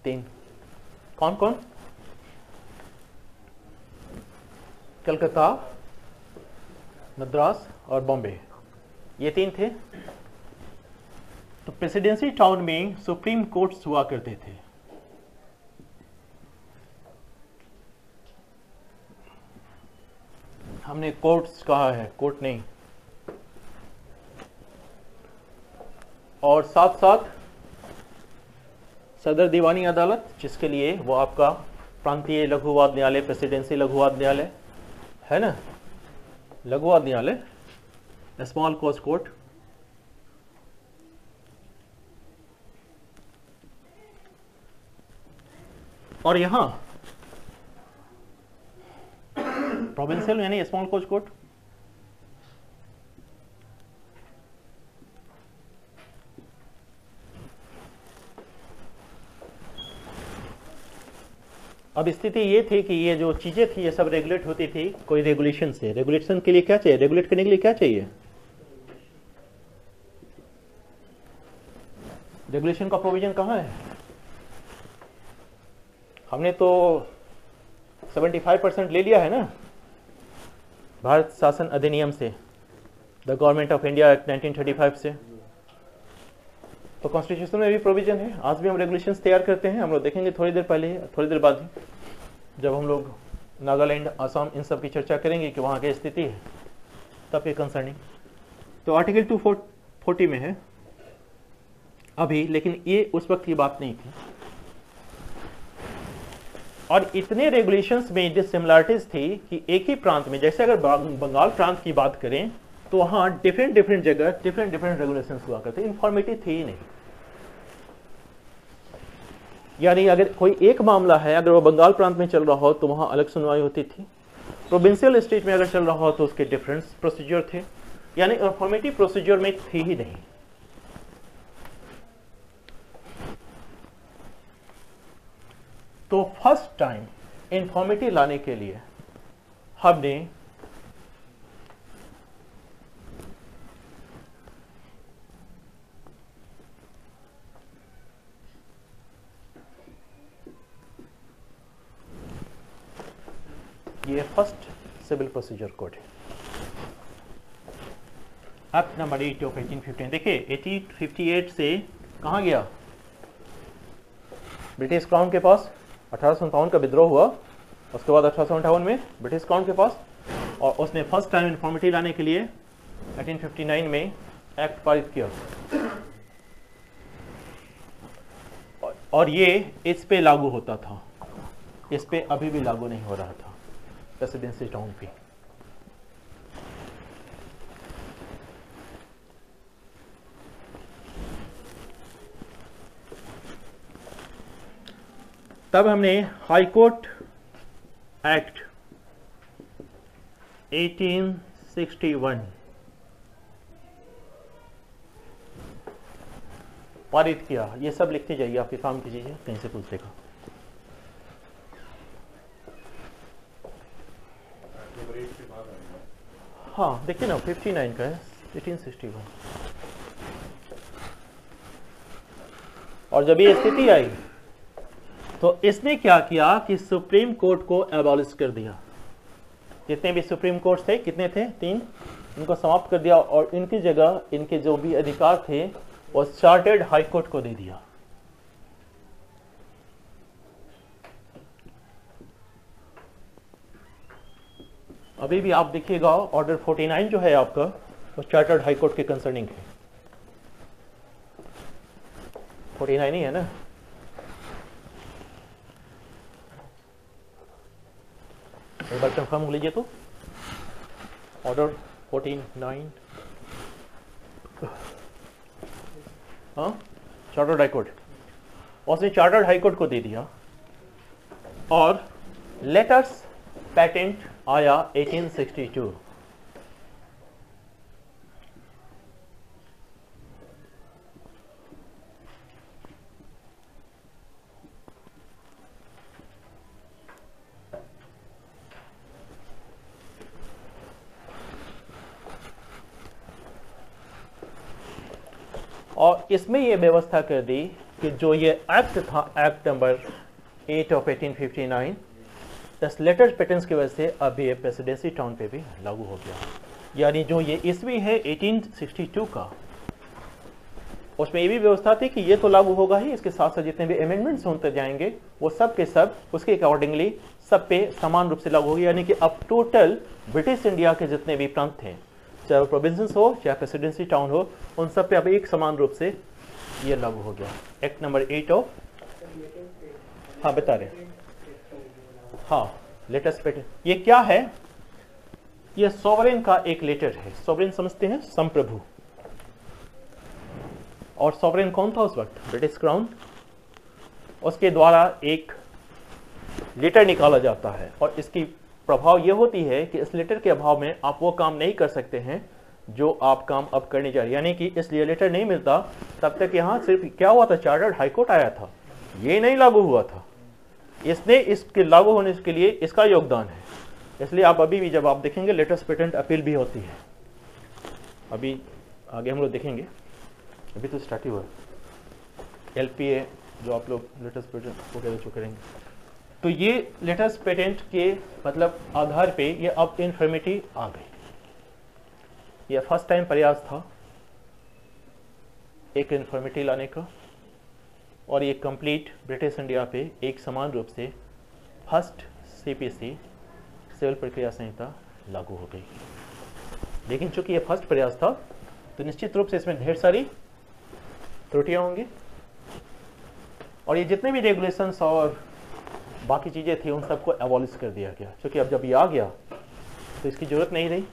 3। कौन कौन? कलकत्ता, मद्रास और बॉम्बे, ये 3 थे। तो प्रेसिडेंसी टाउन में सुप्रीम कोर्ट्स हुआ करते थे। हमने कोर्ट्स कहा है, कोर्ट नहीं। और साथ साथ सदर दीवानी अदालत, जिसके लिए वो आपका प्रांतीय लघुवाद न्यायालय, प्रेसिडेंसी लघुवाद न्यायालय है ना, लघुवाद न्यायालय, स्मॉल कॉज कोर्ट। और यहां प्रोविंशियल यानी स्मॉल कॉज कोर्ट। अब स्थिति ये थी कि ये जो चीजें थी ये सब रेगुलेट होती थी कोई रेगुलेशन से। रेगुलेशन के लिए क्या चाहिए, रेगुलेट करने के लिए क्या चाहिए? रेगुलेशन का प्रोविजन कहाँ है? हमने तो 75% ले लिया है ना भारत शासन अधिनियम से, the government of India act 1935 से। तो कॉन्स्टिट्यूशन में भी प्रोविजन है। आज भी हम रेगुलेशंस तैयार करते हैं, हम लोग देखेंगे थोड़ी देर पहले, थोड़ी देर बाद ही जब हम लोग नागालैंड, असम इन सब की चर्चा करेंगे कि वहाँ की स्थिति है तब के कंसर्निंग। तो आर्टिकल 240 में है अभी, लेकिन ये उस वक्त की बात नहीं थी। और इतने रेगुलेशंस में डिसिमिलरिटीज थी कि एक ही प्रांत में, जैसे अगर बंगाल प्रांत की बात करें तो वहां डिफरेंट जगह डिफरेंट रेगुलेशंस हुआ करते, इन्फॉर्मेटिव थी ही नहीं। यानी अगर कोई एक मामला है, अगर वो बंगाल प्रांत में चल रहा हो तो वहां अलग सुनवाई होती थी, प्रोविंशियल स्टेट में अगर चल रहा हो तो उसके डिफरेंट प्रोसीजर थे, यानी इन्फॉर्मेटिव प्रोसीजर में थी ही नहीं। तो फर्स्ट टाइम इन्फॉर्मेटिव लाने के लिए हमने ये फर्स्ट सिविल प्रोसीजर कोड है, एक्ट नंबर 8 ऑफ 1815। देखिए 1858 से कहाँ गया? ब्रिटिश क्राउन के पास। 1857 का विद्रोह हुआ, उसके बाद 1858 में ब्रिटिश क्राउन के पास, और उसने फर्स्ट टाइम इन्फॉर्मेटिव लाने के लिए 1859 में एक्ट पारित किया। और ये इस पे लागू होता था, इस पे अभी भी लागू नहीं हो रहा था प्रेसिडेंसी टाउन पे। तब हमने हाई कोर्ट एक्ट 1861 पारित किया। ये सब लिखते जाइए, आपके काम की चीजें, कहीं से पूछ लेगा। हाँ देखिए ना 59 का है, 1861। और जब ये स्थिति आई तो इसने क्या किया कि सुप्रीम कोर्ट को एबॉलिश कर दिया। जितने भी सुप्रीम कोर्ट थे, कितने थे? 3, इनको समाप्त कर दिया और इनकी जगह इनके जो भी अधिकार थे वो चार्टर्ड हाई कोर्ट को दे दिया। अभी भी आप देखिएगा ऑर्डर 49 जो है आपका, वो चार्टर्ड हाई कोर्ट के कंसर्निंग है। 49 ही है ना? एक बार कंफर्म हो लीजिए तो ऑर्डर 49, हाँ चार्टर्ड हाई कोर्ट, उसने चार्टर्ड हाई कोर्ट को दे दिया। और लेटर्स पेटेंट आया 1862। और इसमें यह व्यवस्था कर दी कि जो ये एक्ट था, एक्ट नंबर 8 ऑफ 1859, दस लेटर पेटेंट्स की वजह से अभी ये प्रेसिडेंसी टाउन पे भी लागू हो गया। यानी जो ये ईस्वी है 1862 का, उसमें ये भी व्यवस्था थी कि ये तो लागू होगा ही, इसके साथ साथ जितने भी अमेंडमेंट्स होते जाएंगे वो सब के सब उसके अकॉर्डिंगली सब पे समान रूप से लागू होगी। यानी कि अब टोटल ब्रिटिश इंडिया के जितने भी प्रांत थे, चाहे वो प्रोविंसेस हो चाहे प्रेसिडेंसी टाउन हो, उन सब पे अब एक समान रूप से ये लागू हो गया। एक्ट नंबर 8 ऑफ, हाँ बता रहे, हाँ लेटेस्ट पेटेंट। ये क्या है? ये सॉवरेन का एक लेटर है। सॉवरेन समझते हैं? संप्रभु। और सॉवरेन कौन था उस वक्त? British crown. उसके द्वारा एक लेटर निकाला जाता है और इसकी प्रभाव यह होती है कि इस लेटर के अभाव में आप वो काम नहीं कर सकते हैं जो आप काम अब करने जा रहे हैं। यानी कि इसलिए लेटर नहीं मिलता तब तक। यहां सिर्फ क्या हुआ था? चार्टर्ड हाईकोर्ट आया था, ये नहीं लागू हुआ था। इसने इसके लागू होने के लिए इसका योगदान है। इसलिए आप अभी भी जब आप देखेंगे लेटेस्ट पेटेंट अपील भी होती है, अभी आगे हम लोग देखेंगे, अभी तो स्टार्ट ही हुआ LPA जो आप लोग लेटेस्ट पेटेंट वगैरह जो करेंगे। तो ये लेटेस्ट पेटेंट के मतलब आधार पे ये अब इन्फर्मिटी आ गई। ये फर्स्ट टाइम प्रयास था एक इन्फर्मिटी लाने का, और ये कंप्लीट ब्रिटिश इंडिया पे एक समान रूप से फर्स्ट CPC सिविल प्रक्रिया संहिता लागू हो गई। लेकिन चूंकि ये फर्स्ट प्रयास था तो निश्चित रूप से इसमें ढेर सारी त्रुटियां होंगी, और ये जितने भी रेगुलेशंस और बाकी चीजें थी उन सबको एबॉलिश कर दिया गया, क्योंकि अब जब ये आ गया तो इसकी जरूरत नहीं रही।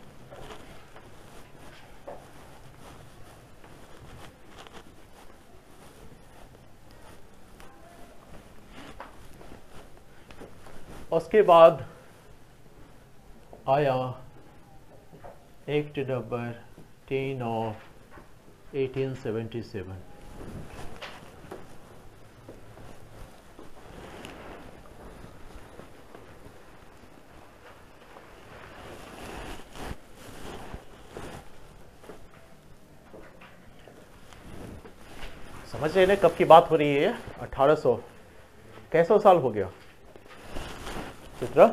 उसके बाद आया एक्ट नंबर 10 ऑफ 1877। समझ रहे हैं कब की बात हो रही है? 1800 कैसा साल हो गया? चित्रा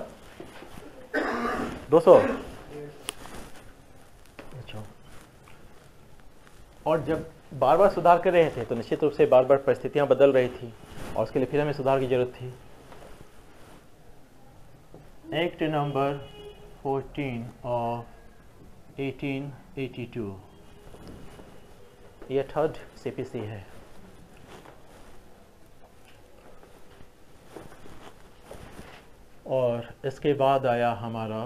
200। अच्छा, और जब बार बार सुधार कर रहे थे तो निश्चित रूप से बार बार परिस्थितियां बदल रही थी और उसके लिए फिर हमें सुधार की जरूरत थी। एक्ट नंबर 14 ऑफ 1882 ये थर्ड CPC है। और इसके बाद आया हमारा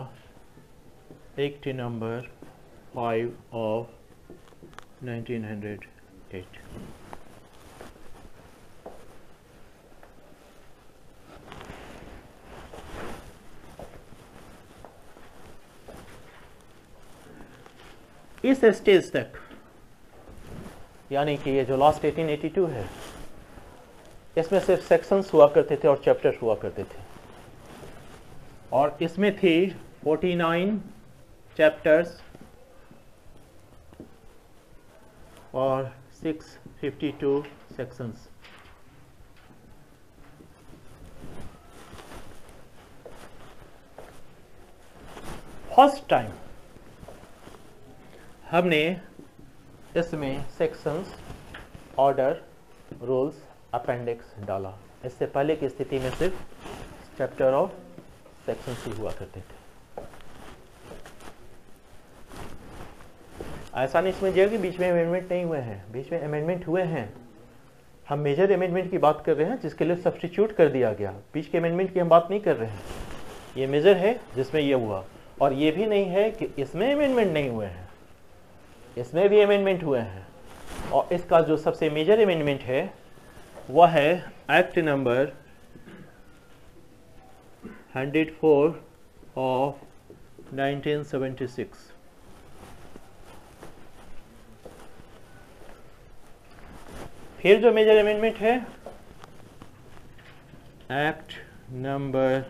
एक्ट नंबर 5 ऑफ 1908। इस स्टेज तक, यानी कि ये जो लास्ट 1882 है, इसमें सिर्फ सेक्शंस हुआ करते थे और चैप्टर्स हुआ करते थे, और इसमें थे 49 चैप्टर्स और 652 सेक्शंस। फर्स्ट टाइम हमने इसमें सेक्शंस, ऑर्डर, रूल्स, अपेंडिक्स डाला। इससे पहले की स्थिति में सिर्फ चैप्टर और सेक्शंस ही हुआ करते थे। ऐसा नहीं समझिएगा कि बीच में अमेंडमेंट नहीं हुए हैं, बीच में अमेंडमेंट हुए हैं। हम मेजर अमेंडमेंट की बात कर रहे हैं जिसके लिए सब्स्टिट्यूट कर दिया गया, बीच के अमेंडमेंट की हम बात नहीं कर रहे हैं। ये मेजर है जिसमें ये हुआ, और ये भी नहीं है कि इसमें अमेंडमेंट नहीं हुए हैं, इसमें भी अमेंडमेंट हुए हैं। और इसका जो सबसे मेजर अमेंडमेंट है वह है एक्ट नंबर 104 ऑफ 1976। फिर जो मेजर अमेंडमेंट है एक्ट नंबर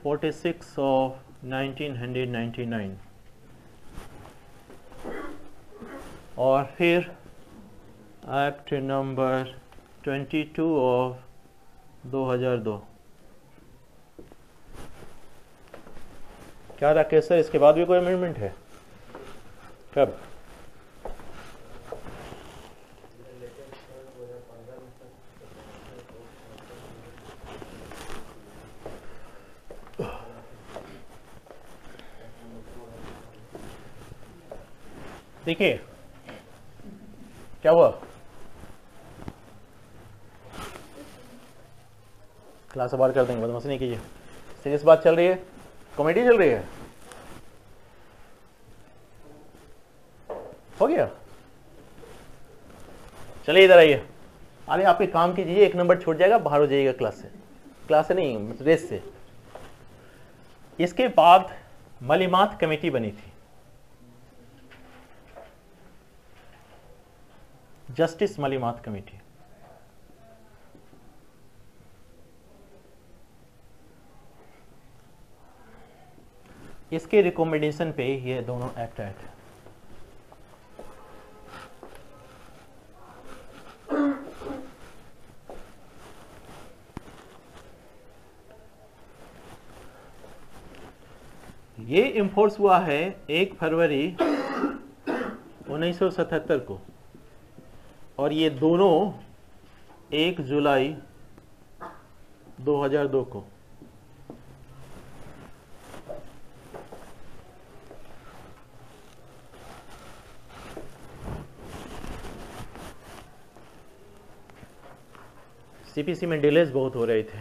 46 ऑफ 1999, और फिर एक्ट नंबर 22 ऑफ 2002। क्या राकेश सर, इसके बाद भी कोई अमेंडमेंट है? कब? देखिए क्या हुआ, क्लास बाहर कर देंगे, बदमाशी नहीं कीजिए। सीरियस बात चल रही है, कॉमेडी चल रही है। हो गया, चलिए इधर आइए। अरे आप एक काम कीजिए, एक नंबर छूट जाएगा, बाहर हो जाइएगा क्लास से नहीं, रेस से। इसके बाद मलीमात कमेटी बनी थी, जस्टिस मलीमात कमेटी। इसके रिकमेंडेशन पे ये दोनों एक्ट आए थे। ये इम्फोर्स हुआ है 1 फरवरी 1977 को और ये दोनों 1 जुलाई 2002 को। सीपीसी में डिलेज बहुत हो रहे थे,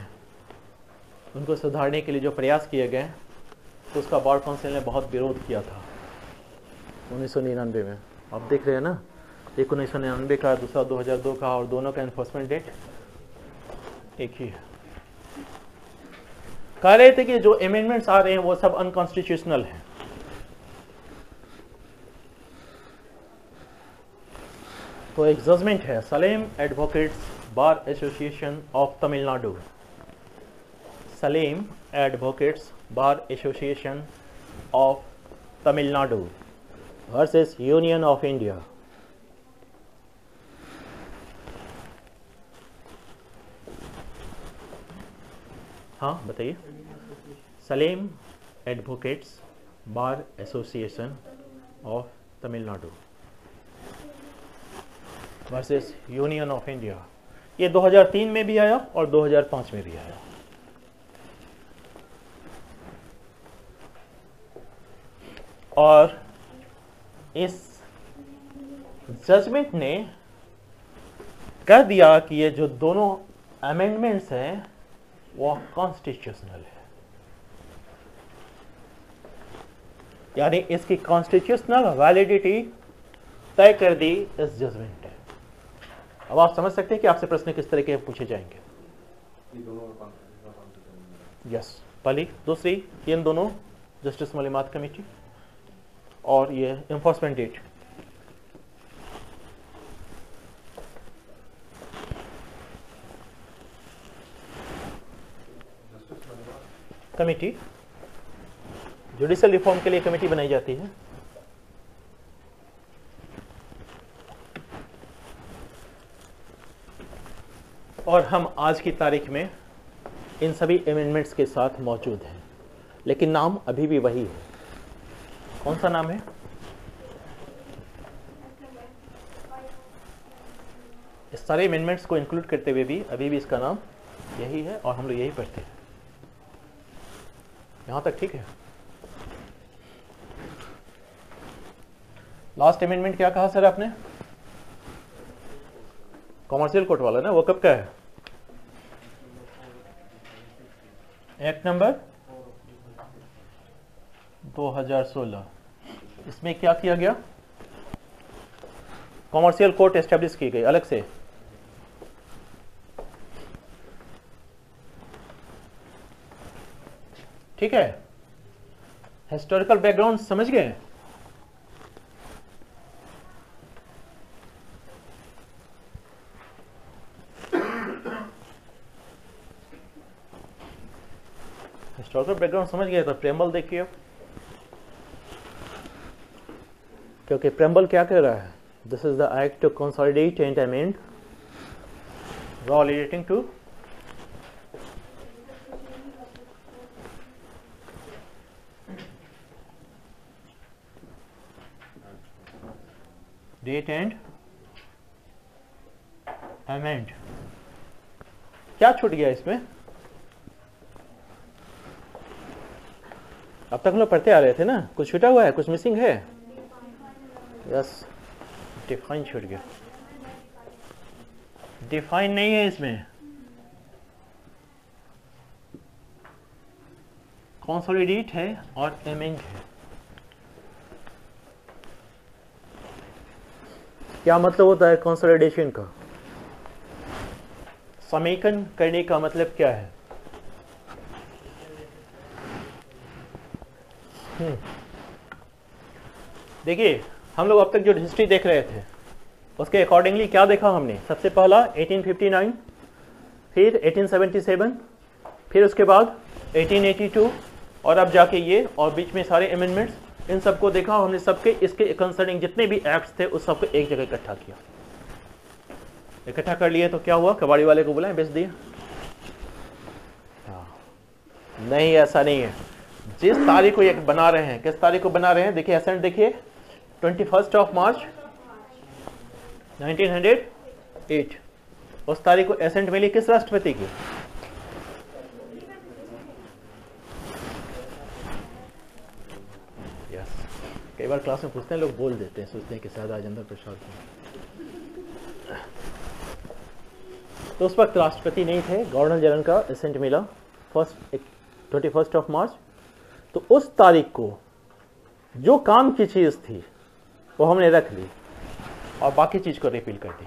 उनको सुधारने के लिए जो प्रयास किए गए तो उसका बार काउंसिल ने बहुत विरोध किया था 1999 में। आप देख रहे हैं ना, एक 1999 का, दूसरा 2002 का, और दोनों का एनफोर्समेंट डेट एक ही है। कह रहे थे कि जो अमेंडमेंट्स आ रहे हैं वो सब अनकॉन्स्टिट्यूशनल हैं। तो एक जजमेंट है Salem advocates bar association of Tamil Nadu, Salem advocates bar association of Tamil Nadu versus union of India. हाँ बताइए। Salem advocates bar association of Tamil Nadu versus union of India. ये 2003 में भी आया और 2005 में भी आया। और इस जजमेंट ने कह दिया कि ये जो दोनों अमेंडमेंट्स हैं वो कॉन्स्टिट्यूशनल है, यानी इसकी कॉन्स्टिट्यूशनल वैलिडिटी तय कर दी इस जजमेंट ने। अब आप समझ सकते हैं कि आपसे प्रश्न किस तरह के पूछे जाएंगे। यस, पहली दूसरी इन दोनों जस्टिस मलिमात कमेटी और ये enforcement date. Committee judicial reform के लिए कमेटी बनाई जाती है। और हम आज की तारीख में इन सभी अमेंडमेंट्स के साथ मौजूद हैं, लेकिन नाम अभी भी वही है। कौन सा नाम है? इस सारे अमेंडमेंट्स को इंक्लूड करते हुए भी अभी भी इसका नाम यही है और हम लोग यही पढ़ते हैं। यहां तक ठीक है? लास्ट अमेंडमेंट क्या कहा सर आपने? कॉमर्शियल कोर्ट वाला ना, वो कब का है? Act number 2016। इसमें क्या किया गया? कॉमर्शियल कोर्ट एस्टेब्लिश की गई अलग से। ठीक है, हिस्टोरिकल बैकग्राउंड समझ गए? हिस्टोरिकल बैकग्राउंड समझ गए तो प्रेम्बल देखिए, क्योंकि प्रेम्बल क्या कह रहा है? This is the act to consolidate and amend law relating to date and amend. क्या छूट गया इसमें? अब तक हम लोग पढ़ते आ रहे थे ना, कुछ छूटा हुआ है, कुछ मिसिंग है? यस, डिफाइन छूट गया। डिफाइन नहीं है इसमें, कंसोलिडेट है और अमेंड है। क्या मतलब होता है कंसोलिडेशन का? समेकन करने का मतलब क्या है? देखिए, हम लोग अब तक जो हिस्ट्री देख रहे थे उसके अकॉर्डिंगली क्या देखा हमने? सबसे पहला 1859, फिर 1877, फिर उसके बाद 1882 और अब जाके ये और बीच में सारे अमेंडमेंट्स इन सबको देखा, हमने सबके इसके कंसर्निंग जितने भी एक्ट्स थे उस सबको एक जगह इकट्ठा किया। इकट्ठा कर लिए तो क्या हुआ, कबाड़ी वाले को बुलाएं, बेच दिया? नहीं, ऐसा नहीं है। जिस तारीख को ये बना रहे हैं, किस तारीख को बना रहे हैं, देखिए एसेंट देखिए 21 मार्च 1908। उस तारीख को एसेंट मिली किस राष्ट्रपति की? यस, कई बार क्लास में पूछते हैं, लोग बोल देते हैं, सोचते हैं कि शायद राजेंद्र प्रसाद। तो उस वक्त राष्ट्रपति नहीं थे, गवर्नर जनरल का एसेंट मिला 21 मार्च। तो उस तारीख को जो काम की चीज थी वो हमने रख ली और बाकी चीज को रिपील कर दी।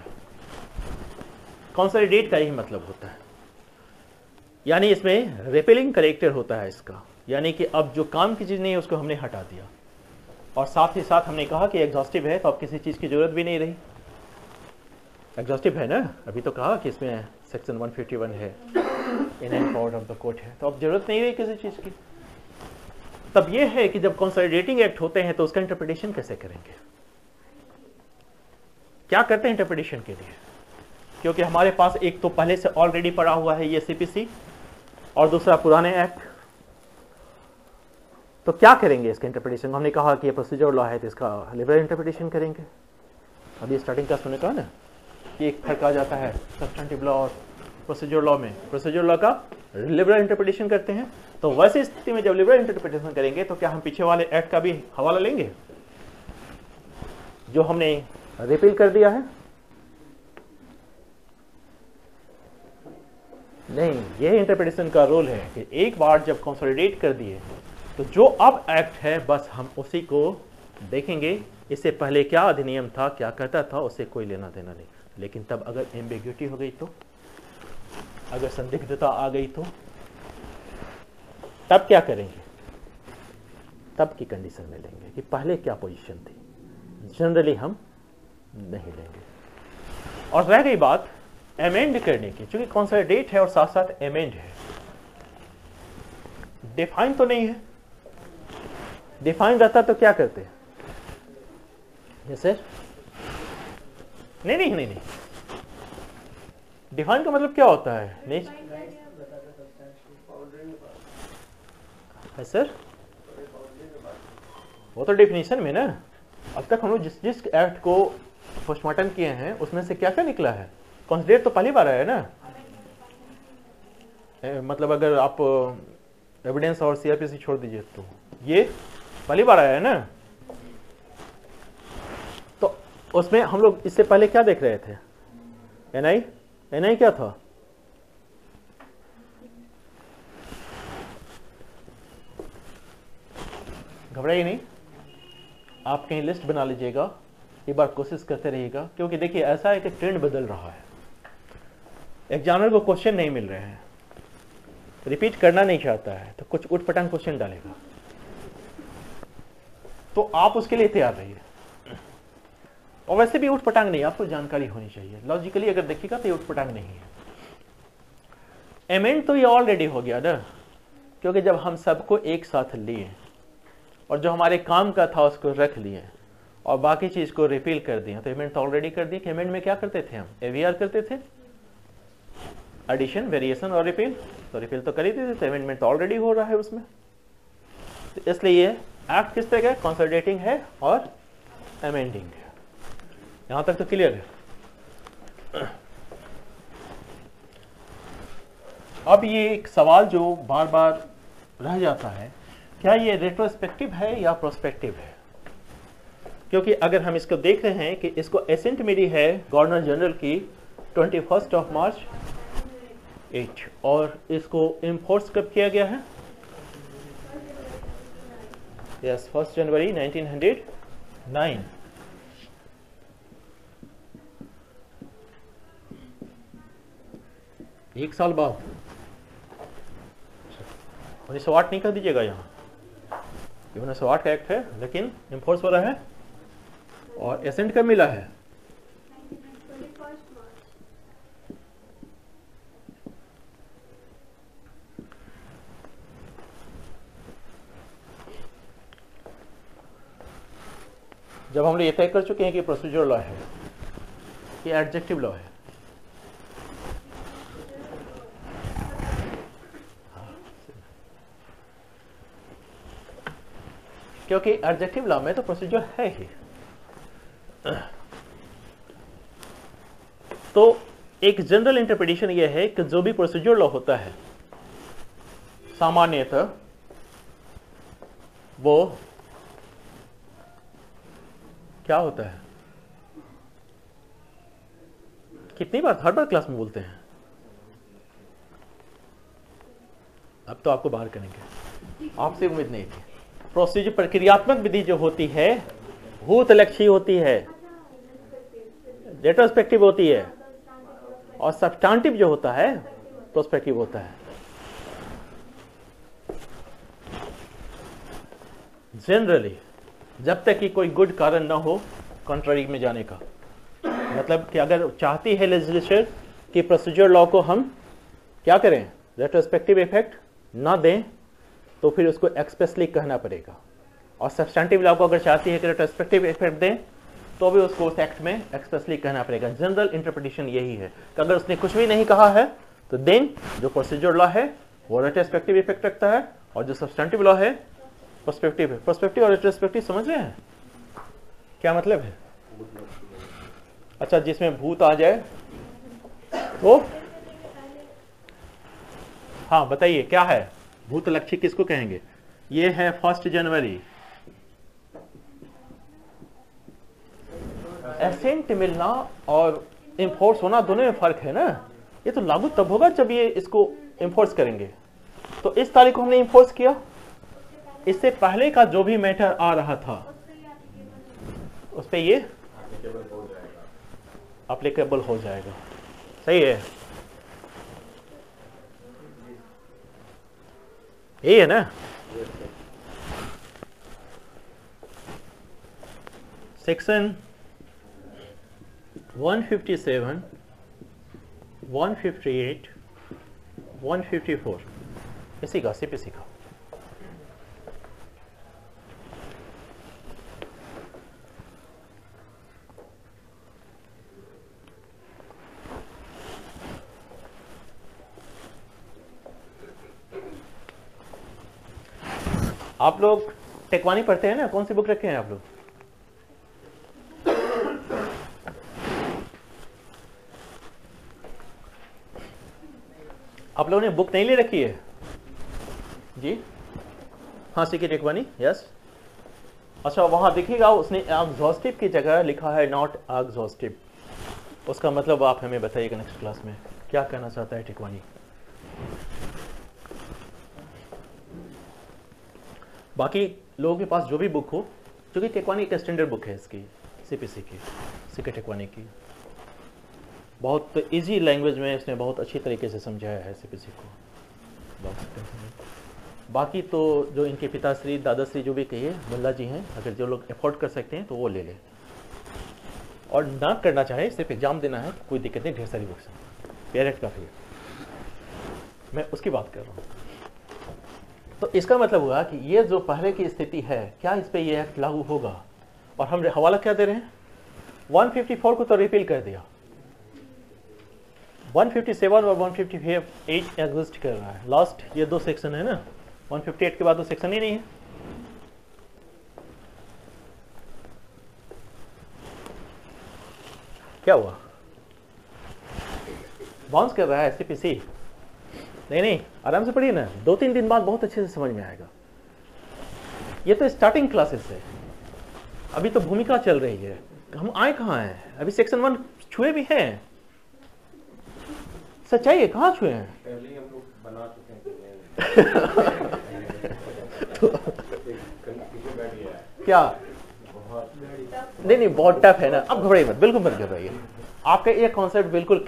कंसोलिडेट का यही मतलब होता है, यानी इसमें रिपीलिंग करेक्टर होता है इसका, यानी कि अब जो काम की चीज नहीं है उसको हमने हटा दिया। और साथ ही साथ हमने कहा कि एग्जॉस्टिव है, तो अब किसी चीज की जरूरत भी नहीं रही। एग्जॉस्टिव है ना, अभी तो कहा कि इसमें सेक्शन 151 है, in and power of the court है, तो अब जरूरत नहीं रही किसी चीज की। तब यह है कि जब कंसोलिडेटिंग एक्ट होते हैं तो उसका इंटरप्रिटेशन कैसे करेंगे, क्या करते हैं इंटरप्रिटेशन के लिए? क्योंकि हमारे पास एक तो पहले से ऑलरेडी पड़ा हुआ है ये सीपीसी और दूसरा पुराने एक्ट, तो क्या करेंगे इसका इंटरप्रिटेशन? हमने कहा कि ये प्रोसीजर लॉ है तो इसका लिबरल इंटरप्रिटेशन करेंगे। अभी स्टार्टिंग क्लास में कहा ना कि एक फर्क आ जाता है सब्सटेंटिव लॉ और प्रोसीजर लॉ में। प्रोसीजर लॉ का लिबरल इंटरप्रिटेशन करते हैं, तो वैसी स्थिति में जब लिबरल इंटरप्रिटेशन करेंगे तो क्या हम पीछे वाले एक्ट का भी हवाला लेंगे जो हमने रिपील कर दिया है? नहीं, ये इंटरप्रिटेशन का रोल है कि एक बार जब कंसोलिडेट कर दिए तो जो अब एक्ट है बस हम उसी को देखेंगे। इससे पहले क्या अधिनियम था, क्या कहता था, उससे कोई लेना देना नहीं। लेकिन तब अगर एम्बिग्युइटी हो गई तो, अगर संदिग्धता आ गई तो तब क्या करेंगे? तब की कंडीशन में लेंगे कि पहले क्या पोजीशन थी। जनरली हम नहीं लेंगे। और रह गई बात अमेंड करने की, चूंकि कंसोलिडेट है और साथ साथ अमेंड है, डिफाइन तो नहीं है। डिफाइन रहता तो क्या करते? Yes sir? नहीं। डिफाइन का मतलब क्या होता है? नहीं है सर, वो तो डेफिनेशन में ना। अब तक हम लोग जिस जिस एक्ट को पोस्टमार्टम किए हैं उसमें से क्या क्या निकला है? कंसिडरेट तो पहली बार आया है ना। मतलब अगर आप एविडेंस और सीआरपीसी छोड़ दीजिए तो ये पहली बार आया है ना। तो उसमें हम लोग इससे पहले क्या देख रहे थे? एनआई क्या था? घबराइए नहीं, आप कहीं लिस्ट बना लीजिएगा, एक बार कोशिश करते रहिएगा, क्योंकि देखिए ऐसा है कि ट्रेंड बदल रहा है। एग्जामिनर को क्वेश्चन नहीं मिल रहे हैं, रिपीट करना नहीं चाहता है, तो कुछ उठपटांग क्वेश्चन डालेगा, तो आप उसके लिए तैयार रहिए। और वैसे भी उठपटांग नहीं, आपको जानकारी होनी चाहिए। लॉजिकली अगर देखिएगा तो ये उठपटांग नहीं है। अमेंड तो ये ऑलरेडी हो गया ना, क्योंकि जब हम सबको एक साथ लिए और जो हमारे काम का था उसको रख लिए और बाकी चीज को रिपील कर दिया, तो अमेंड तो ऑलरेडी कर दिया। कि अमेंड में क्या करते थे हम? एवीआर करते थे, एडिशन, वेरिएशन और रिपील। तो रिपील तो कर ही देते थे, अमेंडमेंट तो ऑलरेडी हो रहा है उसमें। तो इसलिए ये एक्ट किस तरह का? कंसोलिडेटिंग है और अमेंडिंग है। यहां तक तो क्लियर है। अब ये एक सवाल जो बार बार रह जाता है, क्या ये रेट्रोस्पेक्टिव है या प्रोस्पेक्टिव है? क्योंकि अगर हम इसको देख रहे हैं कि इसको एसेंट मिली है गवर्नर जनरल की 21 मार्च 8 और इसको इम्फोर्स कब किया गया है? यस, 1 जनवरी 1909। एक साल बाद। 1908 नहीं कर दीजिएगा, यहाँ 1908 का एक्ट है लेकिन इम्फोर्स वाला है। और एसेंट कब मिला है? जब हम लोग ये तय कर चुके हैं कि प्रोसीजर लॉ है, ये एडजेक्टिव लॉ है। क्योंकि एडजेक्टिव लॉ में तो प्रोसीजर है ही। तो एक जनरल इंटरप्रिटेशन यह है कि जो भी प्रोसीजर लॉ होता है सामान्यतः वो क्या होता है, कितनी बार, हर बार क्लास में बोलते हैं, अब तो आपको बाहर करेंगे, आपसे उम्मीद नहीं थी। प्रोसीजर प्रक्रियात्मक विधि जो होती है भूतलक्षी होती है, रेट्रोस्पेक्टिव होती है, और सब्सटेंटिव जो होता है प्रोस्पेक्टिव होता है। जनरली जब तक कि कोई गुड कारण ना हो कॉन्ट्ररी में जाने का, मतलब कि अगर चाहती है लेजिस्लेचर कि प्रोसीजर लॉ को हम क्या करें, रेट्रोस्पेक्टिव इफेक्ट ना दें, तो फिर उसको एक्सप्रेसली कहना पड़ेगा। और सब्सटेंटिव लॉ को अगर चाहती है कि रेट्रोस्पेक्टिव इफेक्ट दें, तो भी उसको उस एक्ट में एक्सप्रेसली कहना पड़ेगा। जनरल इंटरप्रिटेशन यही है कि अगर उसने कुछ भी नहीं कहा है तो देन जो प्रोसीजर लॉ है वो रेट्रोस्पेक्टिव इफेक्ट रखता है, और जो सब्सटेंटिव लॉ है प्रोस्पेक्टिव है। प्रोस्पेक्टिव और रेट्रोस्पेक्टिव समझ रहे हैं क्या मतलब है? अच्छा, जिसमें भूत आ जाए तो हाँ बताइए क्या है भूतलक्षी, किसको कहेंगे? ये है 1 जनवरी। एसेंट मिलना और इन्फोर्स होना दोनों में फर्क है ना। ये तो लागू तब होगा जब ये इसको इन्फोर्स करेंगे। तो इस तारीख को हमने इन्फोर्स किया, इससे पहले का जो भी मैटर आ रहा था उस पे ये एप्लीकेबल हो जाएगा। सही है, यही है ना। सेक्शन 157, 158, 154 इसी का सीपीसी का। आप लोग टेकवानी पढ़ते हैं ना, कौन सी बुक रखे हैं आप लोग? आप लोगों ने बुक नहीं ले रखी है जी? हाँ, सीके टेकवानी, यस। अच्छा, वहां देखिएगा उसने एग्जॉस्टिव की जगह लिखा है नॉट एग्जॉस्टिव। उसका मतलब आप हमें बताइएगा नेक्स्ट क्लास में क्या कहना चाहता है टेकवानी। बाकी लोगों के पास जो भी बुक हो, क्योंकि टेकवानी एक स्टैंडर्ड बुक है इसकी, सीपीसी की, सीके टेकवानी की, बहुत इजी लैंग्वेज में इसने बहुत अच्छी तरीके से समझाया है सीपीसी को। बाकी तो जो इनके पिताश्री दादाश्री जो भी कहिए मुल्ला जी हैं, अगर जो लोग अफोर्ड कर सकते हैं तो वो ले लें, और ना करना चाहे सिर्फ एग्जाम देना है कोई दिक्कत नहीं, ढेर सारी बुक्स हैं, पेरेंट काफ़ी है, मैं उसकी बात कर रहा हूँ। तो इसका मतलब हुआ कि ये जो पहले की स्थिति है, क्या इस पर ये एक्ट लागू होगा? और हम हवाला क्या दे रहे हैं? 154 को तो रिपील कर दिया, 157 और 158 एग्जिस्ट कर रहा है। लास्ट ये 2 सेक्शन है ना, 158 के बाद तो सेक्शन ही नहीं है। क्या हुआ? बाउंस कर रहा है सीपीसी? नहीं, आराम से पढ़िए ना, 2-3 दिन बाद बहुत अच्छे से समझ में आएगा। ये तो स्टार्टिंग क्लासेस है, अभी तो भूमिका चल रही है, हम आए कहाँ हैं? अभी सेक्शन 1 छुए भी हैं, सच्चाई है, कहाँ छुए हैं? पहले ही हम लोग बना चुके हैं। क्या? नहीं, बहुत टफ है ना। अब घबराइए मत, बिल्कुल मत घबराइए, आपका ये कॉन्सेप्ट बिल्कुल